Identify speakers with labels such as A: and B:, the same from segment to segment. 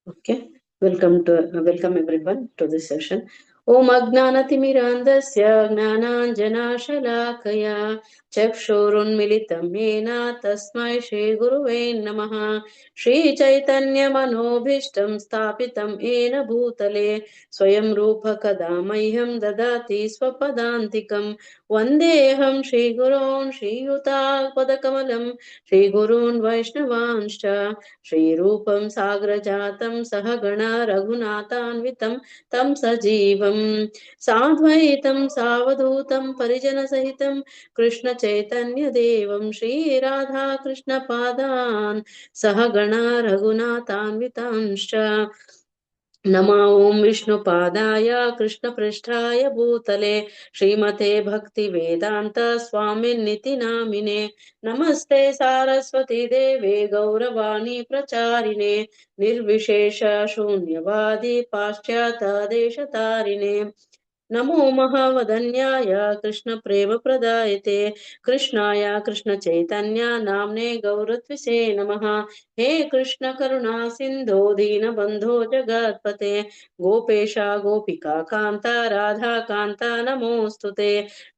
A: Okay, welcome everyone to this session. Om Ajnanatimirandasya Gnananjanashalakaya Chakshurunmilitam Yena Tasmai Shri Guruve Namaha. Shri Chaitanya Manobhishtam Stapitam Yena Bhutale Swayam Rupa Kadamahyam Dadati Swapadantikam Vandeham Shri Gurun Shri Yuta Padakamalam Shri Gurun Vaishnavanscha श्रीरूपं साग्रजातं सहगणा रघुनाथान्वितं तं सजीवं साद्वैतं सावधूतं परिजनसहितं कृष्णचैतन्यदेवं श्रीराधाकृष्णपादान् सहगणा रघुनाथान्वितांश्च नमो ॐ विष्णुपादाय कृष्णपृष्ठाय भूतले श्रीमते भक्तिवेदान्त स्वामिन्निति नामिने नमस्ते सारस्वती देवे गौरवाणी प्रचारिणे निर्विशेष शून्यवादी पाश्चात्देशतारिणे नमो महावदन्याय कृष्णप्रेमप्रदायते कृष्णाय कृष्णचैतन्य नाम्ने गौरत्विषे नमः हे कृष्ण करुणा सिन्धो दीनबन्धो जगत्पते गोपेश गोपिका कान्ता राधा कान्ता नमोऽस्तुते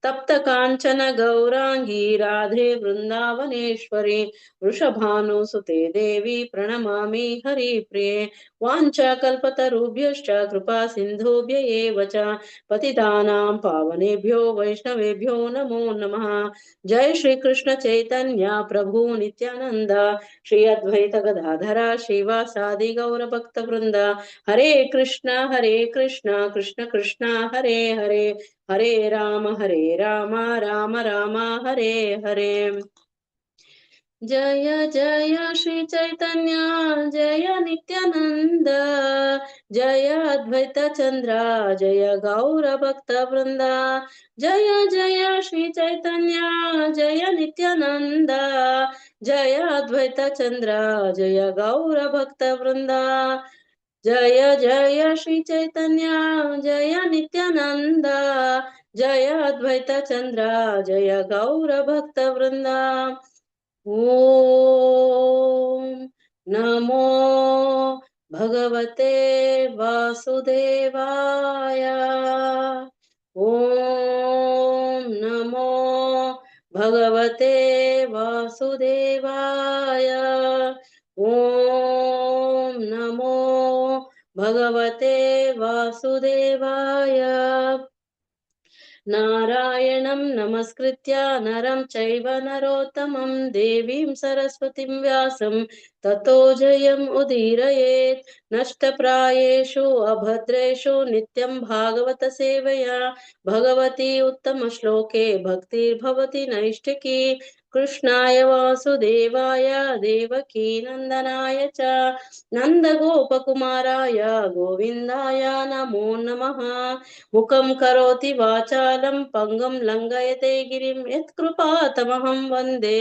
A: तप्त काञ्चन गौराङ्गी राधे वृन्दावनेश्वरी वृषभानुसुते देवी प्रणमामि हरिप्रिये वाञ्छाकल्पतरुभ्यश्च कृपा सिन्धुभ्य एव च पतितानां पावनेभ्यो वैष्णवेभ्यो नमो नमः। जय श्री कृष्ण चैतन्य प्रभु नित्यानंद श्री अद्वैत गदाधर श्रीवासादि गौर भक्त वृंद हरे कृष्ण कृष्ण कृष्ण हरे हरे हरे राम राम राम हरे हरे। जय जय श्री चैतन्य जय नित्यानंद जय अद्वैत चंद्र जय गौर भक्त वृंद जय जय श्री चैतन्य जय नित्यानंद जय अद्वैत चंद्र जय गौर भक्त वृंद जय जय श्री चैतन्य जय नित्यानंद जय अद्वैत चंद्र जय गौर भक्त वृंद ॐ नमो भगवते वासुदेवाय ॐ नमो भगवते वासुदेवाय ॐ नमो भगवते वासुदेवाय नारायणं नमस्कृत्य नरं चैव नरोत्तमं देवीं सरस्वतीं व्यासं ततो जयम् उदीरयेत् नष्टप्रायेषु अभद्रेषु नित्यं भागवत सेवया भगवती उत्तमश्लोके भक्तिर्भवति नैष्ठिकी कृष्णाय वासुदेवाय देवकी नन्दनाय च नन्दगोपकुमाराय गोविन्दाय नमो नमः। मुखं करोति वाचालं पङ्गुं लङ्घयते गिरिं यत्कृपातमहं वन्दे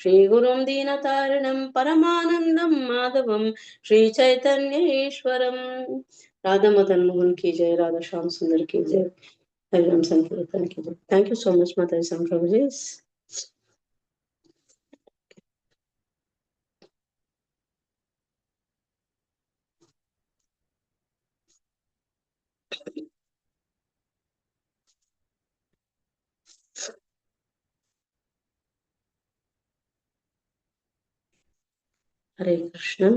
A: श्रीगुरुं दीनतारिणं परमानन्दं माधवं श्रीचैतन्य ईश्वरम्। राधा मदन मोहन की जय, राधा श्याम सुंदर की जय, हरिराम संकीर्तन की जय। थैंक यू सो मच माता प्रभु जी। हरे कृष्ण।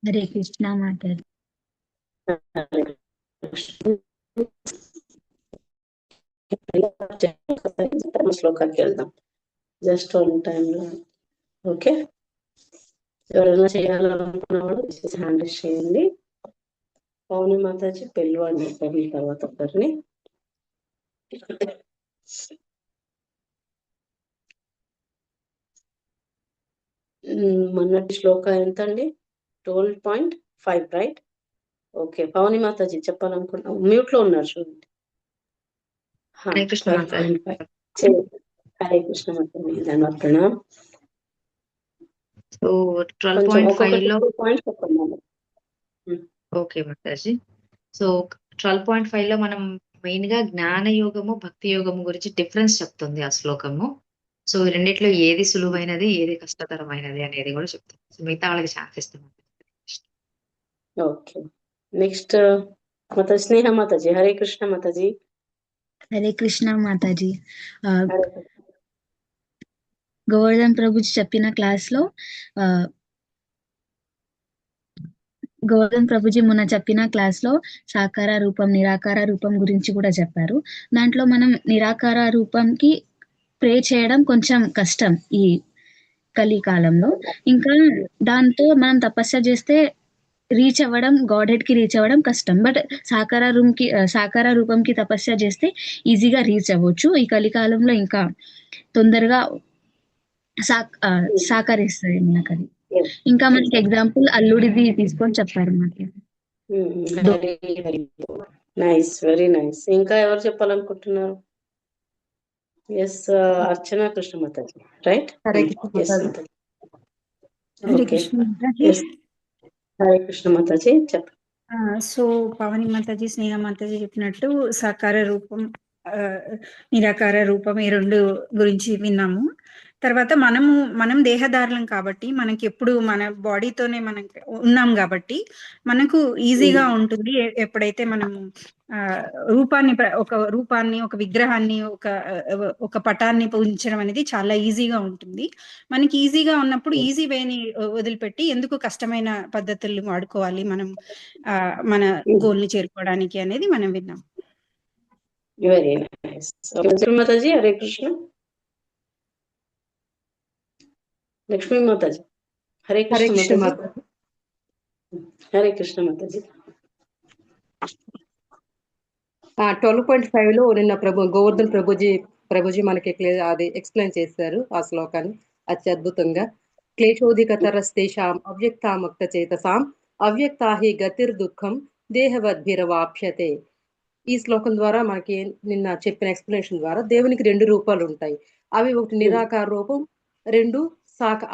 B: हरे कृष्णा माता
A: हरे कृष्ण। శ్లోకానికి వెళ్దాం జస్ట్ వన్ టైం లో. ఓకే, ఎవరైనా చేయాలనుకున్నవాడు హ్యాండ్ చేయండి. పౌర్ణమి మాతాజీ పెళ్ళివాడిని చెప్పారు తర్వాత ఒకరిని. మొన్నటి శ్లోక ఎంత అండి? 12.5 రైట్? ఓకే, పౌర్ణమి మాతాజీ చెప్పాలనుకున్నా, మ్యూట్ లో ఉన్నారు చూడండి.
B: హరే కృష్ణ మాతాజీ.
A: 12.5 హరే కృష్ణ మాతాజీ ధన్యవాదాలు.
B: సో 12.5 లో
A: పాయింట్ చెప్పండి.
B: ఓకే మాతాజీ. సో 12.5 లో మనం మెయిన్ గా జ్ఞాన యోగము భక్తి యోగము గురించి డిఫరెన్స్ చెప్తుంది ఆ శ్లోకము. సో ఈ రెండిట్లో ఏది సులువైనది, ఏది కష్టతరమైనది అనేది కూడా చెప్తాను. సో మిగతా వాళ్ళకి ఛాన్స్ ఇస్తున్నాను.
A: ఓకే, నెక్స్ట్ మాతా స్నేహ మాతాజీ. హరే కృష్ణ మాతాజీ.
C: హరే కృష్ణ మాతాజీ.
A: హరే కృష్ణ.
C: గోవర్ధన్ ప్రభుజీ చెప్పిన క్లాస్ లో గోవర్ధన్ ప్రభుజీ మొన్న చెప్పిన క్లాస్ లో సాకార రూపం, నిరాకార రూపం గురించి కూడా చెప్పారు. దాంట్లో మనం నిరాకార రూపంకి ప్రే చేయడం కొంచెం కష్టం ఈ కలికాలంలో. ఇంకా దాంతో మనం తపస్య చేస్తే రీచ్ అవ్వడం, గాడ్ హెడ్ కి రీచ్ అవ్వడం కష్టం. బట్ సాకార రూపంకి తపస్య చేస్తే ఈజీగా రీచ్ అవ్వచ్చు. ఈ కలికాలంలో ఇంకా తొందరగా సాకరిస్తుంది మనకు అది. ఇంకా మనకి ఎగ్జాంపుల్ అల్లుడిది తీసుకొని చెప్పారు మనకి.
A: Nice, very nice. ఇంకా ఎవరు చెప్పాలనుకుంటున్నారు? ఎస్, అర్చన కృష్ణ మాతాజీ, రైట్?
D: హరే కృష్ణ మాతాజీ.
A: హరే కృష్ణ మాతాజీ, చెప్ప.
D: సో పవని మాతాజీ, స్నేహ మాతాజీ చెప్పినట్టు సాకార రూపం, నిరాకార రూపం ఈ రెండు గురించి విన్నాము. తర్వాత మనం దేహదారులం కాబట్టి మనకి ఎప్పుడు మన బాడీతోనే మనం ఉన్నాం కాబట్టి మనకు ఈజీగా ఉంటుంది. ఎప్పుడైతే మనము రూపాన్ని ఒక విగ్రహాన్ని ఒక పటాన్ని పూజించడం అనేది చాలా ఈజీగా ఉంటుంది. మనకి ఈజీగా ఉన్నప్పుడు ఈజీ వేని వదిలిపెట్టి ఎందుకు కష్టమైన పద్ధతుల్ని వాడుకోవాలి మనం మన గోల్ ని చేరుకోవడానికి అనేది మనం విన్నాం.
A: Very nice. మాతాజీ, హరే కృష్ణ. లక్ష్మీ మాతాజీ, హరే కృష్ణ మాతాజీ. హరే కృష్ణ మాతాజీ.
E: 12.5 లో నిన్న గోవర్ధన్ ప్రభుజీ మనకి అది ఎక్స్ప్లెయిన్ చేశారు ఆ శ్లోకాన్ని అత్యద్భుతంగా. క్లేశోధికతరస్తేషాం అవ్యక్తామక్త చేతసాం అవ్యక్తాహి గతిర్దుఃఖం దేహవద్భిరవాప్యతే. ఈ శ్లోకం ద్వారా మనకి నిన్న చెప్పిన ఎక్స్ప్లెనేషన్ ద్వారా దేవునికి 2 రూపాలు ఉంటాయి. అవి ఒకటి నిరాకార రూపం, 2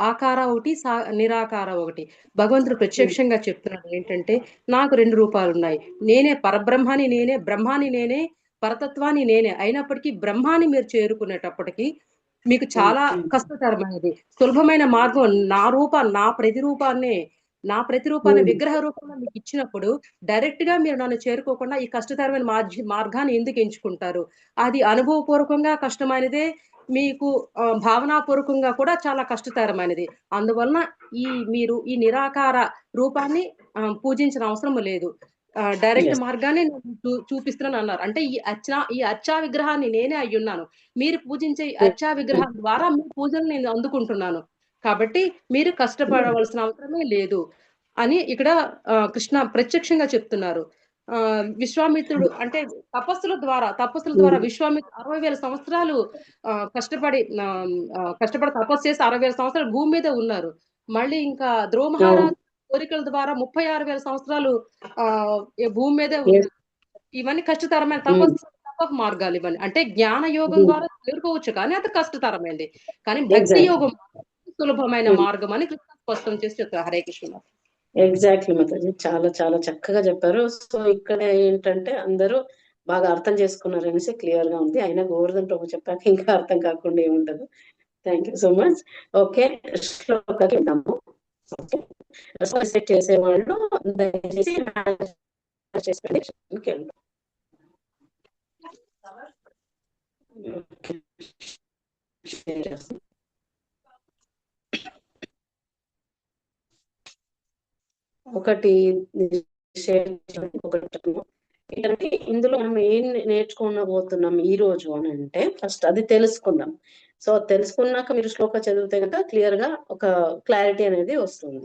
E: ఆకార ఒకటి, నిరాకార ఒకటి. భగవంతుడు ప్రత్యక్షంగా చెప్తున్నాడు ఏంటంటే నాకు 2 రూపాలు ఉన్నాయి. నేనే పరబ్రహ్మాని, నేనే బ్రహ్మాని, నేనే పరతత్వాన్ని నేనే. అయినప్పటికీ బ్రహ్మాని మీరు చేరుకునేటప్పటికి మీకు చాలా కష్టతరమైనది. సులభమైన మార్గం నా ప్రతిరూపాన్ని విగ్రహ రూపంలో మీకు ఇచ్చినప్పుడు డైరెక్ట్ గా మీరు నన్ను చేరుకోకుండా ఈ కష్టతరమైన మార్గాన్ని ఎందుకు ఎంచుకుంటారు? అది అనుభవపూర్వకంగా కష్టమైనదే, మీకు భావనాపూర్వకంగా కూడా చాలా కష్టతరమైనది. అందువలన మీరు ఈ నిరాకార రూపాన్ని పూజించిన అవసరం లేదు. డైరెక్ట్ మార్గాన్ని చూపిస్తున్నాను అన్నారు. అంటే ఈ అర్చా విగ్రహాన్ని నేనే అయ్యున్నాను. మీరు పూజించే అర్చా విగ్రహం ద్వారా మీ పూజలు నేను అందుకుంటున్నాను. కాబట్టి మీరు కష్టపడవలసిన అవసరమే లేదు అని ఇక్కడ కృష్ణ ప్రత్యక్షంగా చెప్తున్నారు. విశ్వామిత్రుడు అంటే తపస్సుల ద్వారా విశ్వామిత్రుడు 60,000 సంవత్సరాలు కష్టపడి తపస్సు చేసి 60,000 సంవత్సరాలు భూమి మీద ఉన్నారు. మళ్ళీ ఇంకా ధ్రువ మహారాజు కోరికల ద్వారా 36,000 సంవత్సరాలు భూమి మీదే ఉన్నారు. ఇవన్నీ కష్టతరమైన తప మార్గాలు ఇవన్నీ. అంటే జ్ఞాన యోగం ద్వారా చేరుకోవచ్చు కానీ అది కష్టతరమైంది. కానీ భక్తి యోగం సులభమైన మార్గం అని కృష్ణ స్పష్టం చేసి చెప్తారు. హరే కృష్ణ.
A: ఎగ్జాక్ట్లీ మాతాజీ, చాలా చాలా చక్కగా చెప్పారు. సో ఇక్కడ ఏంటంటే అందరూ బాగా అర్థం చేసుకున్నారు అనేసి క్లియర్ గా ఉంది. అయినా గోవర్ధన్ ప్రభు చెప్పాక ఇంకా అర్థం కాకుండా ఏముండదు. Thank you so much. Okay, శ్లోకాకి వెళ్దాము. సెట్ చేసేవాళ్ళు దయచేసి ఒకటి ఏంటంటే ఇందులో మనం ఏం నేర్చుకోబోతున్నాం ఈ రోజు అని అంటే ఫస్ట్ అది తెలుసుకుందాం. సో తెలుసుకున్నాక మీరు శ్లోక చదివితే కనుక క్లియర్ గా ఒక క్లారిటీ అనేది వస్తుంది.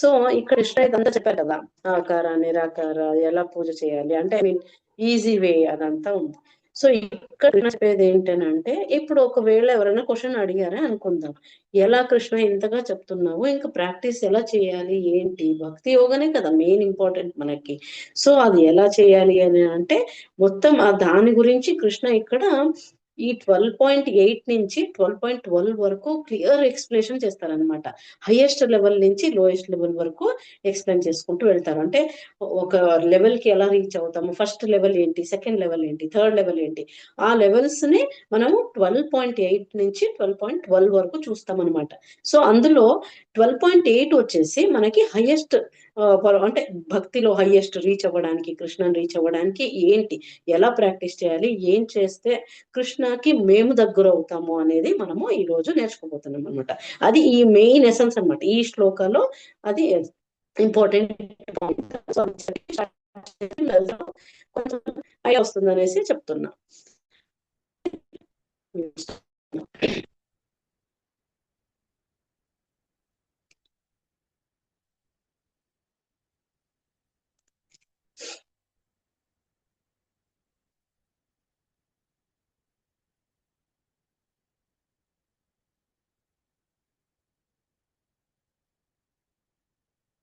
A: సో ఇక్కడ ఇదంతా చెప్పారు కదా, ఆకార నిరాకార ఎలా పూజ చేయాలి అంటే ఐ మీన్ ఈజీ వే అదంతా ఉంది. సో ఇక్కడ చెప్పేది ఏంటంటే ఇప్పుడు ఒకవేళ ఎవరైనా క్వశ్చన్ అడిగారే అనుకుందాం, ఎలా కృష్ణ ఇంతగా చెప్తున్నావు, ఇంకా ప్రాక్టీస్ ఎలా చేయాలి ఏంటి? భక్తి యోగనే కదా మెయిన్ ఇంపార్టెంట్ మనకి. సో అది ఎలా చేయాలి అని అంటే మొత్తం దాని గురించి కృష్ణ ఇక్కడ ఈ 12.8 నుంచి 12.12 వరకు క్లియర్ ఎక్స్ప్లెనేషన్ చేస్తారనమాట. హైయెస్ట్ లెవెల్ నుంచి లోయెస్ట్ లెవెల్ వరకు ఎక్స్ప్లెయిన్ చేసుకుంటూ వెళ్తారు. అంటే ఒక లెవెల్ కి ఎలా రీచ్ అవుతాము, ఫస్ట్ లెవెల్ ఏంటి, సెకండ్ లెవెల్ ఏంటి, థర్డ్ లెవెల్ ఏంటి, ఆ లెవెల్స్ ని మనము 12.8 నుంచి 12.12 వరకు చూస్తాం అనమాట. సో అందులో 12.8 వచ్చేసి మనకి హైయెస్ట్, అంటే భక్తిలో హైయెస్ట్ రీచ్ అవ్వడానికి, కృష్ణని రీచ్ అవ్వడానికి ఏంటి, ఎలా ప్రాక్టీస్ చేయాలి, ఏం చేస్తే కృష్ణకి మేము దగ్గర అవుతాము అనేది మనము ఈ రోజు నేర్చుకోబోతున్నాం అనమాట. అది ఈ మెయిన్ ఎసెన్స్ అనమాట ఈ శ్లోకాలో, అది ఇంపార్టెంట్ పాయింట్. కొంచెం ఐడియా వస్తుంది అనేసి చెప్తున్నా.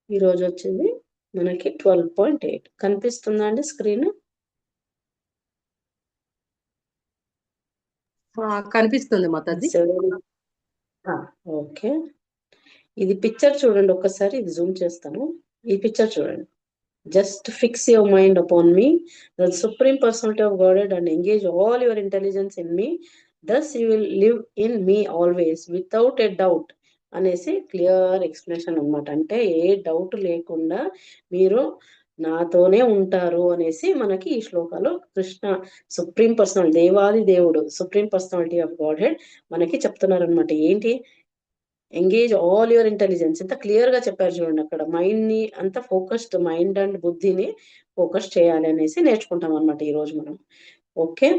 A: ఈ రోజు వచ్చింది మనకి 12.8 కనిపిస్తుందా అండి స్క్రీన్?
E: కనిపిస్తుంది మాతాజీ.
A: ఓకే, ఇది పిక్చర్ చూడండి ఒక్కసారి, ఇది జూమ్ చేస్తాను. ఈ పిక్చర్ చూడండి. Just fix your mind upon me, the Supreme Personality of Godhead, and engage all your intelligence in me. Thus you will live in me always without a doubt అనేసి clear explanation అనమాట. అంటే ఏ doubt లేకుండా మీరు నాతోనే ఉంటారు అనేసి మనకి ఈ శ్లోకాలో కృష్ణ సుప్రీం పర్సనల్, దేవాది దేవుడు, supreme personality of God head మనకి చెప్తున్నారు అనమాట. ఏంటి? Engage all your intelligence. ఎంత క్లియర్ గా చెప్పారు చూడండి అక్కడ. మైండ్ ని అంత ఫోకస్డ్, మైండ్ అండ్ బుద్ధిని ఫోకస్ చేయాలి అనేసి నేర్చుకుంటాం అనమాట ఈ రోజు మనం. ఓకే,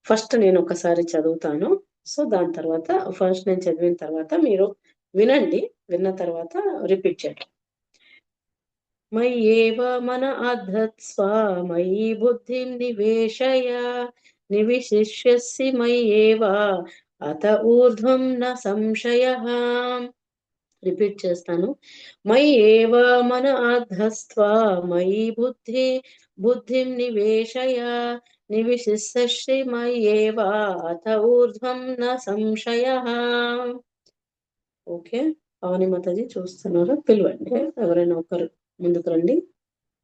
A: ఫస్ట్ నేను ఒకసారి చదువుతాను. సో దాని తర్వాత ఫస్ట్ నేను చదివిన తర్వాత మీరు వినండి, విన్న తర్వాత రిపీట్ చేయండి. మయ్యేవ మన అధత్స్వ మయి బుద్ధిం నివేశయ నివిశిష్యసి మయ్యేవ అత ఊర్ధ్వం న సంశయః. రిపీట్ చేస్తాను. మయ్యేవ మన అధస్త్వ మయి బుద్ధిం నివేశయ నివిశిష్యసి మయ్యేవ అత ఊర్ధ్వం న సంశయః. ఓకే, అవని మాతాజీ చూస్తున్నారు, పిలవండి ఎవరైనా ఒకరు ముందుకు రండి.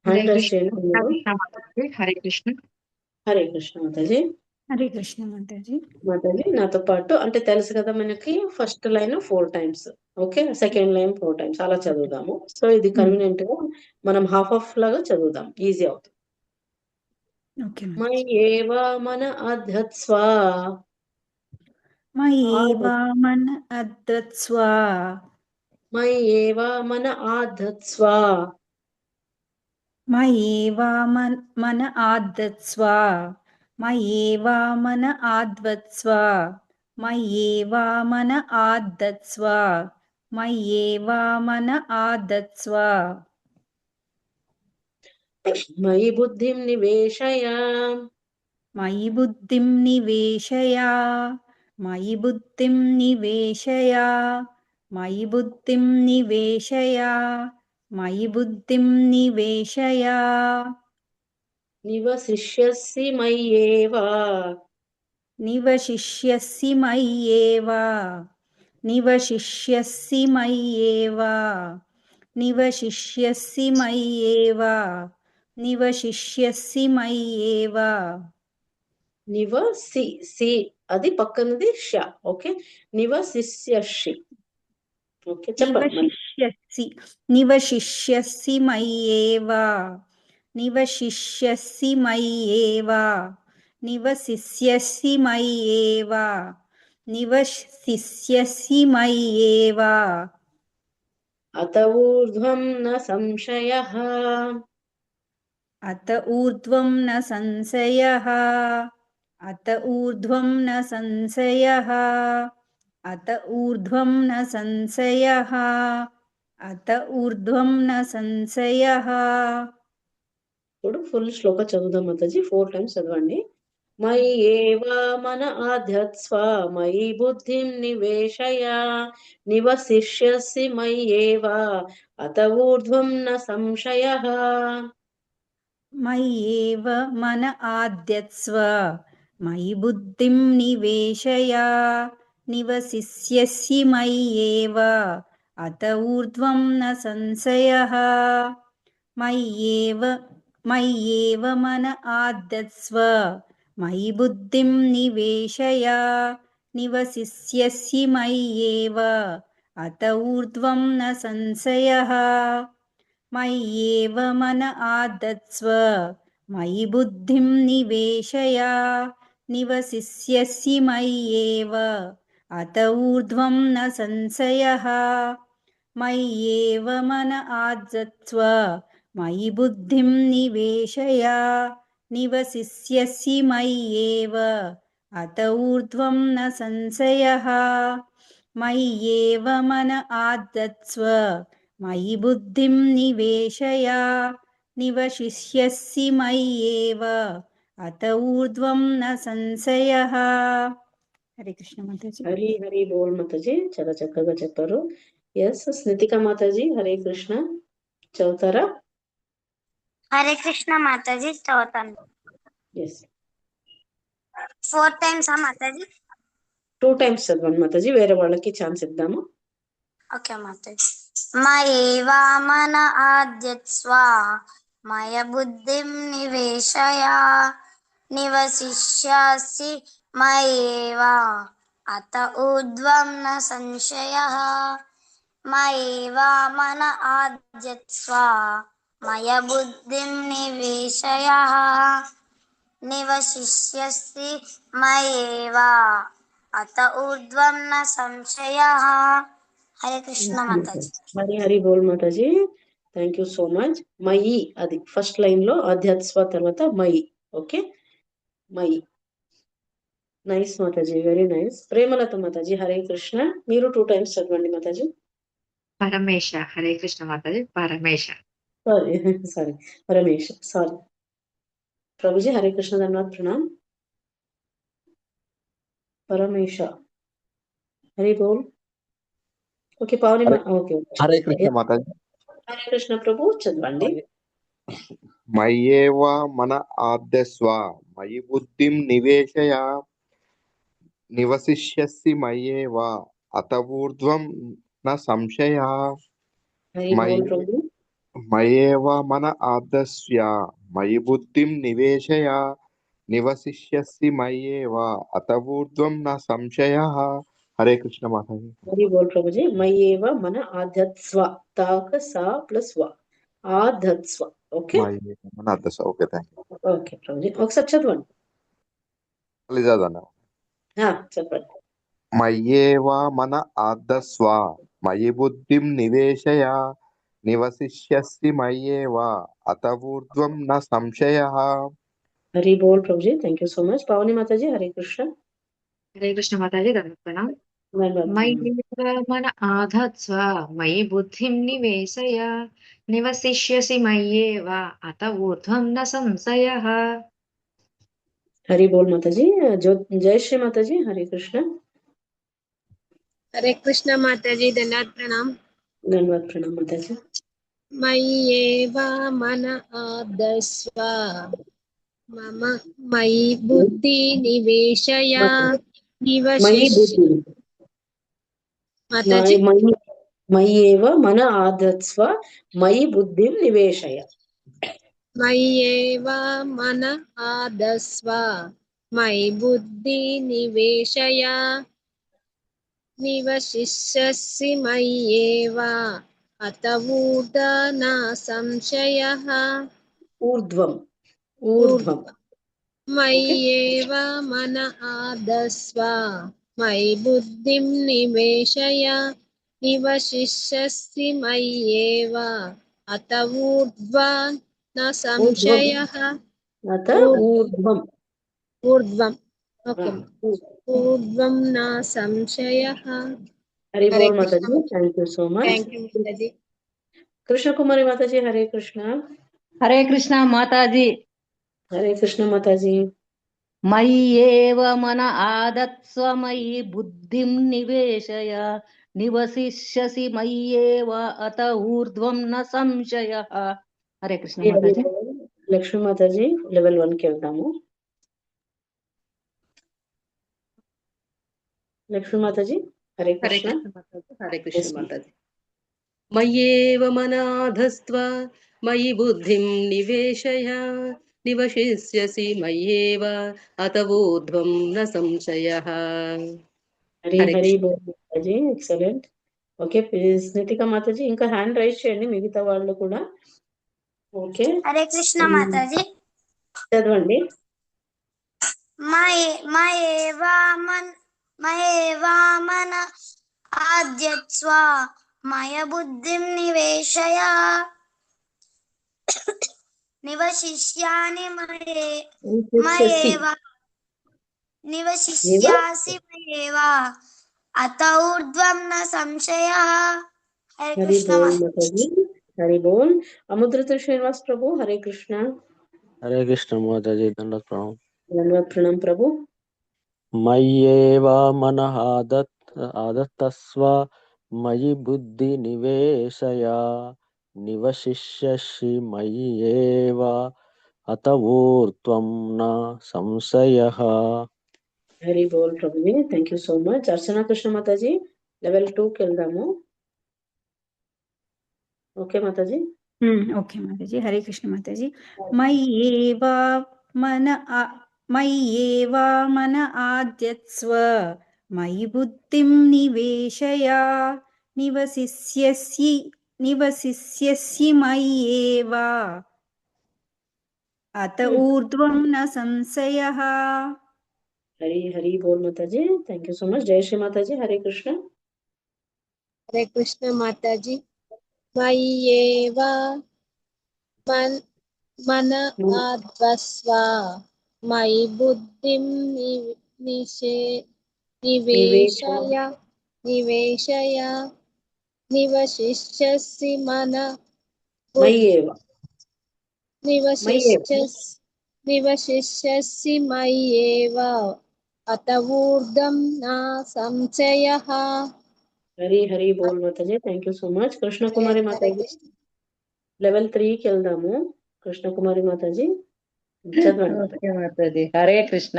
A: హ్యాండ్ రైజ్ చేయండి.
B: హరే కృష్ణ.
A: హరే కృష్ణ మాతాజీ.
D: హరే కృష్ణ మాతాజీ.
A: మాతాజీ నాతో పాటు, అంటే తెలుసు కదా మనకి, first line 4 times, okay, second line 4 times అలా చదువుదాము. సో ఇది కన్వీనియంట్ గా మనం హాఫ్ లాగా చదువుదాం, ఈజీ అవుతుంది.
D: ఓకే.
A: మయ్యేవ మన అధత్స్వ
D: మయ్యేవ మన అధత్స్వ
A: మయ్యేవ మన ఆధత్స్వ
D: మయ్యేవ మన ఆధత్స్వ మయ్యేవ మన ఆధత్స్వ మయ్యేవ మన ఆధత్స్వ మయ్యేవ మన ఆధత్స్వ
A: మయి బుద్ధిం నివేశయ
D: మయి బుద్ధిం నివేశయ మయి బుద్ధిం నివేశయ మయి బుద్ధిం నివేశయ మయి బుద్ధిం నివేశయ
A: నివసిష్యసి మయ్యేవ
D: నివశిష్యసి మయ్యేవ నివశిష్యసి మయ్యేవ నివశిష్యసి మయ్యేవ నివశిష్యసి మయ్యేవ.
A: సి అది పక్కనది ష. ఓకే, నివసిష్యసి. ఓకే, చెప్పండి.
D: నివశిష్యసి మయ్యేవ నివశిష్యసి మయ్యేవ నివశిష్యసి మయ్యేవ నివశిష్యసి మయ్యేవ.
A: అత ఊర్ధ్వం న సంశయః
D: అత ఊర్ధ్వం న సంశయః అత ఊర్ధ్వం న సంశయః అత ఊర్ధ్వం న సంశయః అత ఊర్ధ్వం న సంశయః.
A: ఇప్పుడు ఫుల్ శ్లోక చదువుదాం మాతాజీ, 4 times చదవండి. మయ్యేవ మన ఆధ్యాత్స్వ మయి బుద్ధిం నివేశయ నివసిష్యసి మయ్యేవ అత ఊర్ధ్వం న సంశయః.
D: మయ్యేవ మన ఆద్యత్స్వ मयि बुद्धिं निवेशय निवसिष्यसि मय्येव अत ऊर्ध्वं न संशयः मय्येव मन आदत्स्व मयि बुद्धिं निवेशय निवसिष्यसि मय्येव अत ऊर्ध्वं न संशयः मय्येव मन आदत्स्व मयि बुद्धिं निवेशय निवसिष्यसि मय्येव अत ऊर्ध्वं न संशयः मय्येव मन आदत्स्व मयि बुद्धिं निवेशय निवसिष्यसि मय्येव अत ऊर्ध्वं न संशयः मय्येव मन आदत्स्व मयि बुद्धिं निवेशय निवसिष्यसि मय्येव अत ऊर्ध्वं न संशयः हरे कृष्ण माताजी
A: హరి హరి బోల్ మాతాజీ, చాలా చక్కగా చెప్పారు. ఎస్ స్నితిక మాతాజీ, హరే కృష్ణ చదువుతారా?
F: హరే కృష్ణ మాతాజీ చదువుతాను.
A: Yes
F: 4 times Mataji.
A: 2 times చదవండి మాతాజీ, వేరే వాళ్ళకి ఛాన్స్ ఇద్దాము.
F: ఓకే మాతాజీ. మయేవా మన ఆద్యత్స్వ మయ బుద్ధిం నివేశయ నివసిష్యసి మయేవా అత ఊర్ధ్వం న సంశయః మయేవా మన ఆద్యత్స్వ మయ బుద్ధిం నివేశయ నివసిష్యసి మయేవా అత ఊర్ధ్వం న సంశయః. హరే కృష్ణ మాతాజీ.
A: హరి హరి బోల్ మాతాజీ, థ్యాంక్ యూ సో మచ్. మయి అది ఫస్ట్ లైన్ లో అధ్యాత్స్వ తర్వాత మయి. ఓకే, మయి. Nice Mataji, very nice. Premalatha Mataji, Hare Krishna. మీరు 2 times చదవండి మాతాజీ.
B: పరమేశ. హరే కృష్ణ మాతాజీ. పరమేశ.
A: Sorry Paramesh, sorry. ప్రభుజీ హరే కృష్ణ, ధన్యవాद, प्रणाम. పరమేశ, హరి బోల్. ఓకే పావని, ఓకే
G: హరే కృష్ణ మాతాజీ.
A: హరే కృష్ణ ప్రభు, చదవండి.
G: మయ్యేవ మన ఆద్యస్వ మయి బుద్ధిం నివేశయ నివసిష్యసి మయ్యేవ అత ఊర్ధ్వం న సంశయః
A: హరి బోల్ ప్రభు.
G: మయేవ మన ఆదస్య మయి బుద్ధిం నివేశయ నివసిష్యసి మయ్యేవ అత ఊర్ధ్వం న సంశయః. హరే కృష్ణ మాతాజీ.
A: హరి బోల్ ప్రభుజీ. మయేవ మన ఆధ్యాత్స్వ, తాక సా ప్లస్ వ, ఆధ్యాత్స్వ. ఓకే
G: మయేవ మన ఆదస్య. Okay, thank you.
A: ఓకే ప్రభుజీ, ఒకసారి చదవండి. చెప్పండి.
G: మయ్యేవ మన ఆదస్వ మయి బుద్ధిం నివేశయ నివసిష్యసి మయ్యేవ అత ఊర్ధ్వం న సంశయః.
A: హరి బోల్ Prabhuji, thank you so much. Pavani Mataji, Hare Krishna.
B: Hare Krishna Mataji. ధన్యవాదాలు.
A: ధన్యవాదాలు.
B: మయ్యేవ మన ఆధత్స్వ మయి బుద్ధిం నివేశయ నివసిష్యసి మయ్యేవ అత ఊర్ధ్వం న సంశయః.
A: హరి బోల్ మాతాజీ. జయశ్రీ మాతాజీ, హరే కృష్ణ.
H: हरे कृष्ण माताजी, धन्यवाद, प्रणाम.
A: ధన్యవాद, प्रणाम माताजी.
H: मय्येव मन आदस्व मम मयि बुद्धि निवेशय
A: మయి బుద్ధి,
H: माताजी.
A: మయ్యేవ మన ఆదత్స్వ మయి బుద్ధిం నివేశయ.
H: मय्येव मन आदस्व मयि बुद्धि निवेशय निवसिष्यसि मय्येव अत ऊर्ध्वं न संशयः.
A: ఊర్ధ్వం, ఊర్ధ్వం.
H: मय्येव मन आदस्व मयि बुद्धिं निवेशय निवसिष्यसि मय्येव अत ऊर्ध्वं न संशयः.
A: అత ఊర్ధ్వం.
H: ऊर्ध्वम्, ओके, ऊर्ध्वं न संशयः.
A: హరి
H: हरे
A: బోల్ మాతాజీ, thank you so much.
H: Thank you माताजी.
A: కృష్ణ కుమారి మాతాజీ, హరే కృష్ణ.
I: హరే కృష్ణ మాతాజీ.
A: హరే కృష్ణ మాతాజీ.
I: మయ్యేవ మన ఆదత్స్వ మయి బుద్ధిం నివేశయ నివసిష్యసి మయ్యేవ అత ఊర్ధ్వం న సంశయః. హరే కృష్ణ మాతాజీ.
A: లక్ష్మీ మాతాజీ, లెవెల్ 1 కి వెళ్దాము. లక్ష్మీ మాతాజీ హరే
E: హరే
A: కృష్ణ.
E: కృష్ణ మాతాజీ. Hare Krishna
A: Yes, ma'am.
E: మాతాజీ. మయ్యేవ మనాధస్త్వ మయి బుద్ధిం నివేశయ నివశిష్యసి మయ్యేవ అత ఊర్ధ్వం న సంశయః.
A: హరి
E: హరే
A: హరి
E: కృష్ణ.
A: బోల్ మాతాజీ, ఎక్సలెంట్. ఓకే, స్నితిక మాతాజీ ఇంకా హ్యాండ్ రైజ్ చేయండి మిగతా వాళ్ళు కూడా. ఓకే,
F: హరే కృష్ణ మాతాజీ.
A: చదవండి.
F: మయేవామన ఆద్యత్స్వ మయ బుద్ధిం నివేశయ నివశిష్యాసి మయేవ అత ఊర్ధ్వం న సంశయః. హరే
A: హరి
F: కృష్ణ
A: బోల్
F: మాతాజీ.
A: మాతాజీ, హరి బోల్. అముద్రత శ్రీనివాస్ ప్రభు హరే కృష్ణ.
J: హరే కృష్ణ మాతాజీ, దండోత్ ప్రణామం.
A: ధన్యవాద్ ప్రణాం ప్రభు.
J: మయ్యేవ మనః ఆదత్తస్వ మయి బుద్ధి నివేశయ నివశిష్యసి మయ్యేవ అత ఊర్ధ్వం న సంశయః.
A: హరి బోల్ Prabhuji, thank you so much. Archana Krishna Mataji level 2కి వెళ్దాము. ఓకే మాతాజీ.
D: ఓకే మాతాజీ. హరే కృష్ణ మాతాజీ. మయ్యేవ మన ఆద్యత్స్వ మయి బుద్ధిం నివేశయ నివసిష్యసి మయ్యేవ అత ఊర్ధ్వం న సంశయః.
A: హరి హరి బోల్ మాతాజీ, thank you so much. Jayashree మాతాజీ హరే కృష్ణ.
H: హరే కృష్ణ మాతాజీ. మయ్యేవ మన ఆద్వస్వ మయి బుద్ధిం నివేశయ నివశిష్యసి నివశిష్యసి మయ్యేవ అత ఊర్ధ్వం న సంశయః.
A: హరి హరి బోల్ మాతాజీ, thank you so much. Krishnakumari
H: Hare
A: మాతాజీ
H: కృష్ణ.
A: లెవెల్ 3కి వెళ్దాము. కృష్ణకుమారి మాతాజీ చదవండి.
I: ఓకే మాతాజీ. హరే కృష్ణ.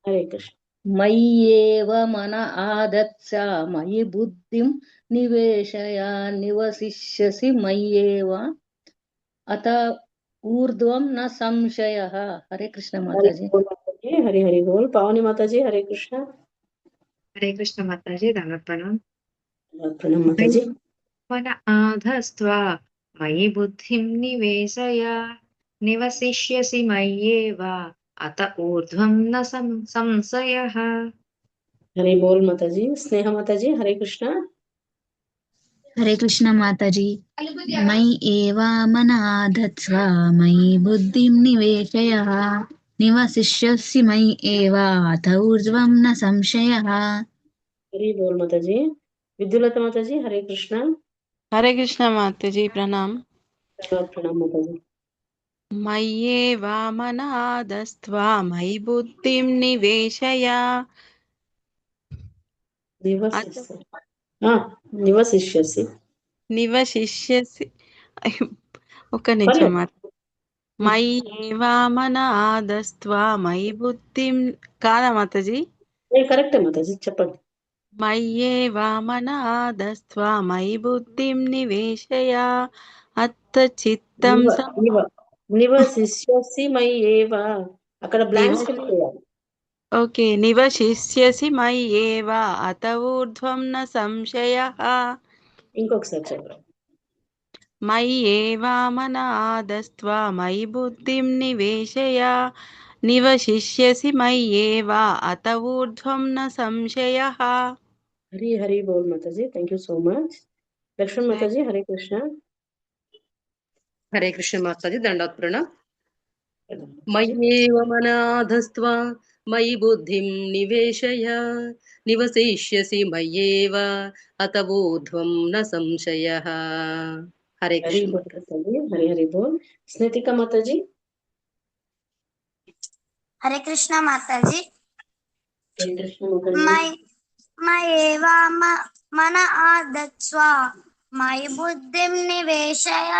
A: హరే కృష్ణ.
I: మయ్యేవ మన ఆదత్స మయి బుద్ధిం నివేశయ నివసిష్యసి మయ్యేవ అత ఊర్ధ్వం న సంశయః. హరే కృష్ణ
A: హరి
I: మాతాజీ.
A: బోల్ మాతాజీ, హరి హరి బోల్. పావని మాతాజీ హరే కృష్ణ.
B: హరే కృష్ణ మాతాజీ, దండోత్ ప్రణామం.
A: ప్రణాం మాతాజీ.
B: మన ఆధస్త్వ మయి బుద్ధిం నివేశయ నివసిష్యసి మయ్యేవ అత ఊర్ధ్వం న సంశయః.
A: హరి బోల్ మాతాజీ. స్నేహ మాతాజీ హరే కృష్ణ.
C: హరే కృష్ణ మాతాజీ. మయి ఏవా మన ఆధత్స్వ మయి బుద్ధిం నివేశయ నివసిష్యసి మయి ఏవా అత ఊర్ధ్వం న సంశయః.
A: హరి బోల్ మాతాజీ. విద్యులత మాతాజీ హరే కృష్ణ.
K: हरे कृष्णा माता जी प्रणाम।
A: ప్రణాం మాతాజీ.
K: मय्येव मनादस्त्वा मयि बुद्धिं निवेशय
A: నివసిష్యసి
K: निवशिष्यसि ఒక నిమిషం మయ్యేవ మనాదస్త్వా మయి బుద్ధిం కాదా మాతాజీ?
A: కరెక్టే మాతాజీ, చెప్పండి.
K: మయ్యేవ మనాదస్త్వా మయి బుద్ధిం నివేశయ అత్త చిత్తం
A: నివసిష్యసి మయ్యేవ, అక్కడ బ్లాంక్స్ ఫిల్ చేయాలి.
K: ఓకే. నివశిష్యసి మయ్యేవ అత ఊర్ధ్వం న సంశయః.
A: ఇంకొకసారి చెప్పండి.
K: మయ్యేవ మనాదస్త్వా మయి బుద్ధిం నివేశయ నివశిష్యసి మయ్యేవ అత ఊర్ధ్వం న సంశయః.
A: హరి హరి బోల్ మాతాజీ, thank you so much. Lakshman మాతాజీ హరే కృష్ణ.
E: హరే కృష్ణ మాతాజీ, దండోత్ ప్రణాం. మయ్యేవ మనాధస్త్వా మయి బుద్ధిం నివేశయ నివసిష్యసి మయ్యేవ అత ఊర్ధ్వం న సంశయః. హరే
A: హరి
E: కృష్ణ.
A: బోల్ మాతాజీ, హరి హరి బోల్. స్నితిక మాతాజీ.
F: హరే కృష్ణ మాతాజీ.
A: హరే కృష్ణ మాతాజీ.
F: మయేవ మన ఆదత్స్వ మయి బుద్ధిం నివేశయ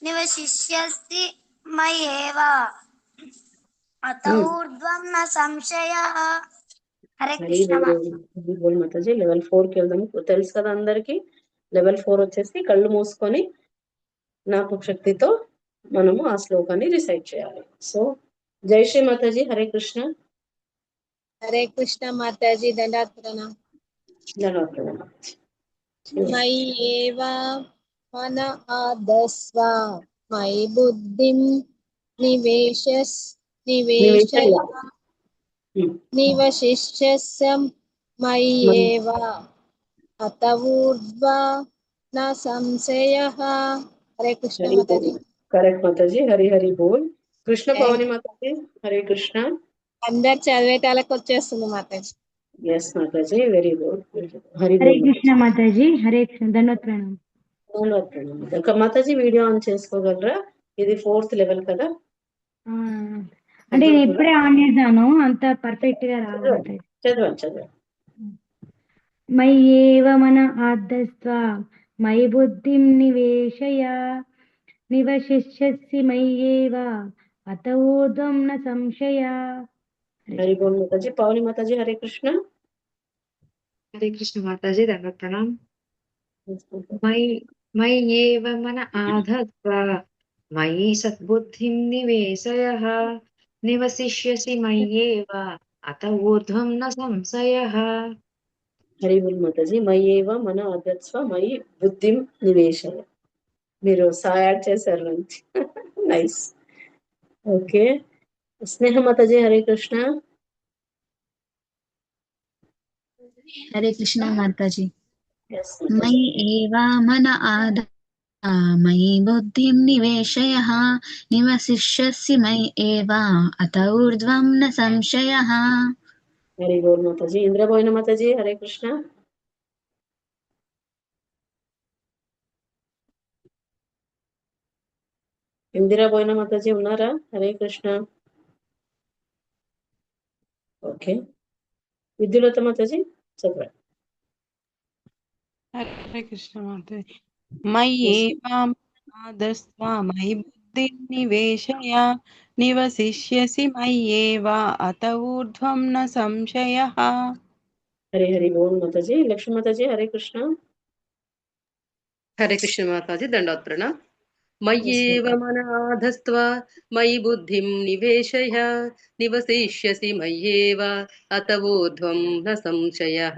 F: నివశిష్యసి మయ్యేవ అత ఊర్ధ్వం న సంశయః. హరే
A: హరి
F: కృష్ణ
A: బోల్ మాతాజీ. లెవెల్ 4కి వెళ్దాము. తెలుసు కదా అందరికి. లెవెల్ 4 వచ్చేసి కళ్ళు మూసుకొని జ్ఞాపక శక్తితో మనము ఆ శ్లోకాన్ని రిసైట్ చేయాలి. సో జై శ్రీ మాతాజీ. హరే కృష్ణ.
H: హరే కృష్ణ మాతాజీ. దండాత్మన. మయి ఏవ మన ఆదస్వ మయి బుద్ధిం నివేశయ నివశిష్యస్య మయి ఏవ అత ఊర్ధ్వ న సంశయః. హరే కృష్ణ మాతాజీ.
A: కరెక్ట్ మాతాజీ. హరి హరి బోల్. కృష్ణ పవని మాతాజీ. హరే కృష్ణ.
H: అందరు చదివేటాలకు వచ్చేస్తుంది మాతాజీ.
A: ఎస్ మాతాజీ. Very good.
L: హరే కృష్ణ మాతాజీ. హరే కృష్ణ. ధన్యవాదాలు.
A: మాతాజీ వీడియో ఆన్ చేసుకోగలరా? ఇది 4th లెవెల్ కదా.
L: అంటే నేను ఇప్పుడే ఆన్ చేశాను, అంత పర్ఫెక్ట్ గా రాదు.
A: చదవండి.
L: మయి ఏవ మన ఆదస్వ మయి బుద్ధిం నివేశయ నివశిష్యసి మయ్యేవ అత ఊర్ధ్వం న సంశయ.
A: హరి బోల్ మాతాజీ. పవని మాతాజీ. హరే కృష్ణ.
B: హరే కృష్ణ మాతాజీ. దండ ప్రణామ్. మయి ఏవ మన ఆధత్వ మయి సద్బుద్ధిం నివేశయః నివసిష్యసి మయ్యేవ అత ఊర్ధ్వం న సంశయః.
A: హరి బోల్ మాతాజీ. మయ్యేవ మన ఆదత్స్వ మయి బుద్ధిం నివేశయ. మీరు యాడ్ చేశారు. నైస్. ఓకే. స్నేహ మాతాజీ. హరే కృష్ణ.
C: హరే కృష్ణ మాతాజీ. మయి ఏవ మన మయి బుద్ధిం నివేశయః నివసిష్యసి మయి ఏవ అత ఊర్ధ్వం న సంశయః.
A: హరి బోల్ మాతాజీ. ఇంద్రబోయిన మాతాజీ. హరే కృష్ణ. ఇందిరా బోయిన మాతాజీ ఉన్నారా? హరే కృష్ణ. ఓకే. విద్యులత మాతాజీ చదవండి.
K: హరే కృష్ణ మాతాజీ. మయి ఏవ ఆదస్వ మయి బుద్ధిం నివేశయ నివసిష్యసి మయ్యేవ అత ఊర్ధ్వం న సంశయః.
A: హరి హరి బోల్ మాతాజీ. లక్ష్మీ మాతాజీ. హరే కృష్ణ.
E: హరే కృష్ణ మాతాజీ. దండోత్ ప్రణామ్. మయ్యేవ మన ఆధస్త్వ మయి బుద్ధిం నివేశయ నివసిష్యసి మయ్యేవ అత ఊర్ధ్వం న సంశయః.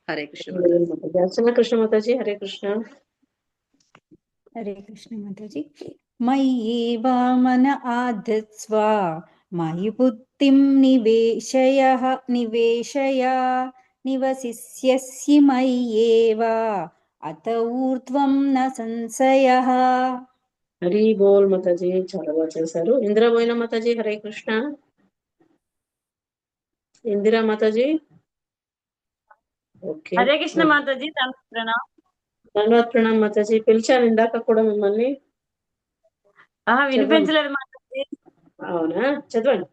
E: హరే కృష్ణ మాతాజీ.
A: అర్చన కృష్ణ మాతాజీ. హరే కృష్ణ.
D: హరే కృష్ణ మాతాజీ. మయ్యేవ మన ఆధత్స్వ మయి బుద్ధిం నివేశయ నివసిష్యసి మయ్యేవ అత ఊర్ధ్వం న సంశయః.
A: హరి బోల్ మాతాజీ. చాలా బాగా చేశారు. ఇందిరా బోయిన మాతాజీ. హరే కృష్ణ. ఇందిరా మాతాజీ. ఓకే.
M: హరే కృష్ణ మాతాజీ.
A: ధన్యవాద ప్రణామ్ మాతాజీ. పిలిచాను ఇందాక కూడా మిమ్మల్ని.
M: వినిపించలేదు మాతాజీ.
A: అవునా? చదవండి.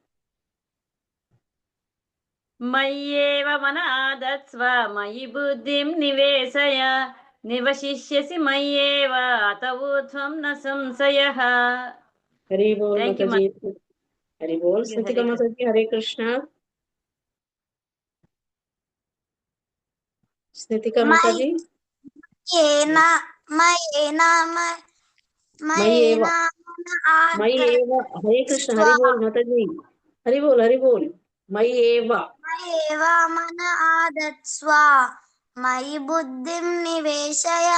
M: మయ్యేవ మన ఆదత్స్వ మయి బుద్ధిం నివేశయ నివశిష్యసి మయ్యేవ అత ఊర్ధ్వం న సంశయః.
A: హరి బోల్ మాతాజీ. హరి బోల్. స్మృతిక మాతాజీ. హరే కృష్ణ. స్మృతిక మాతాజీ. హరే కృష్ణ. హరి బోల్ మాతాజీ. హరి బోల్. హరి బోల్. మయ్యేవ
F: మన ఆదత్స్వ మయి బుద్ధిం నివేశయ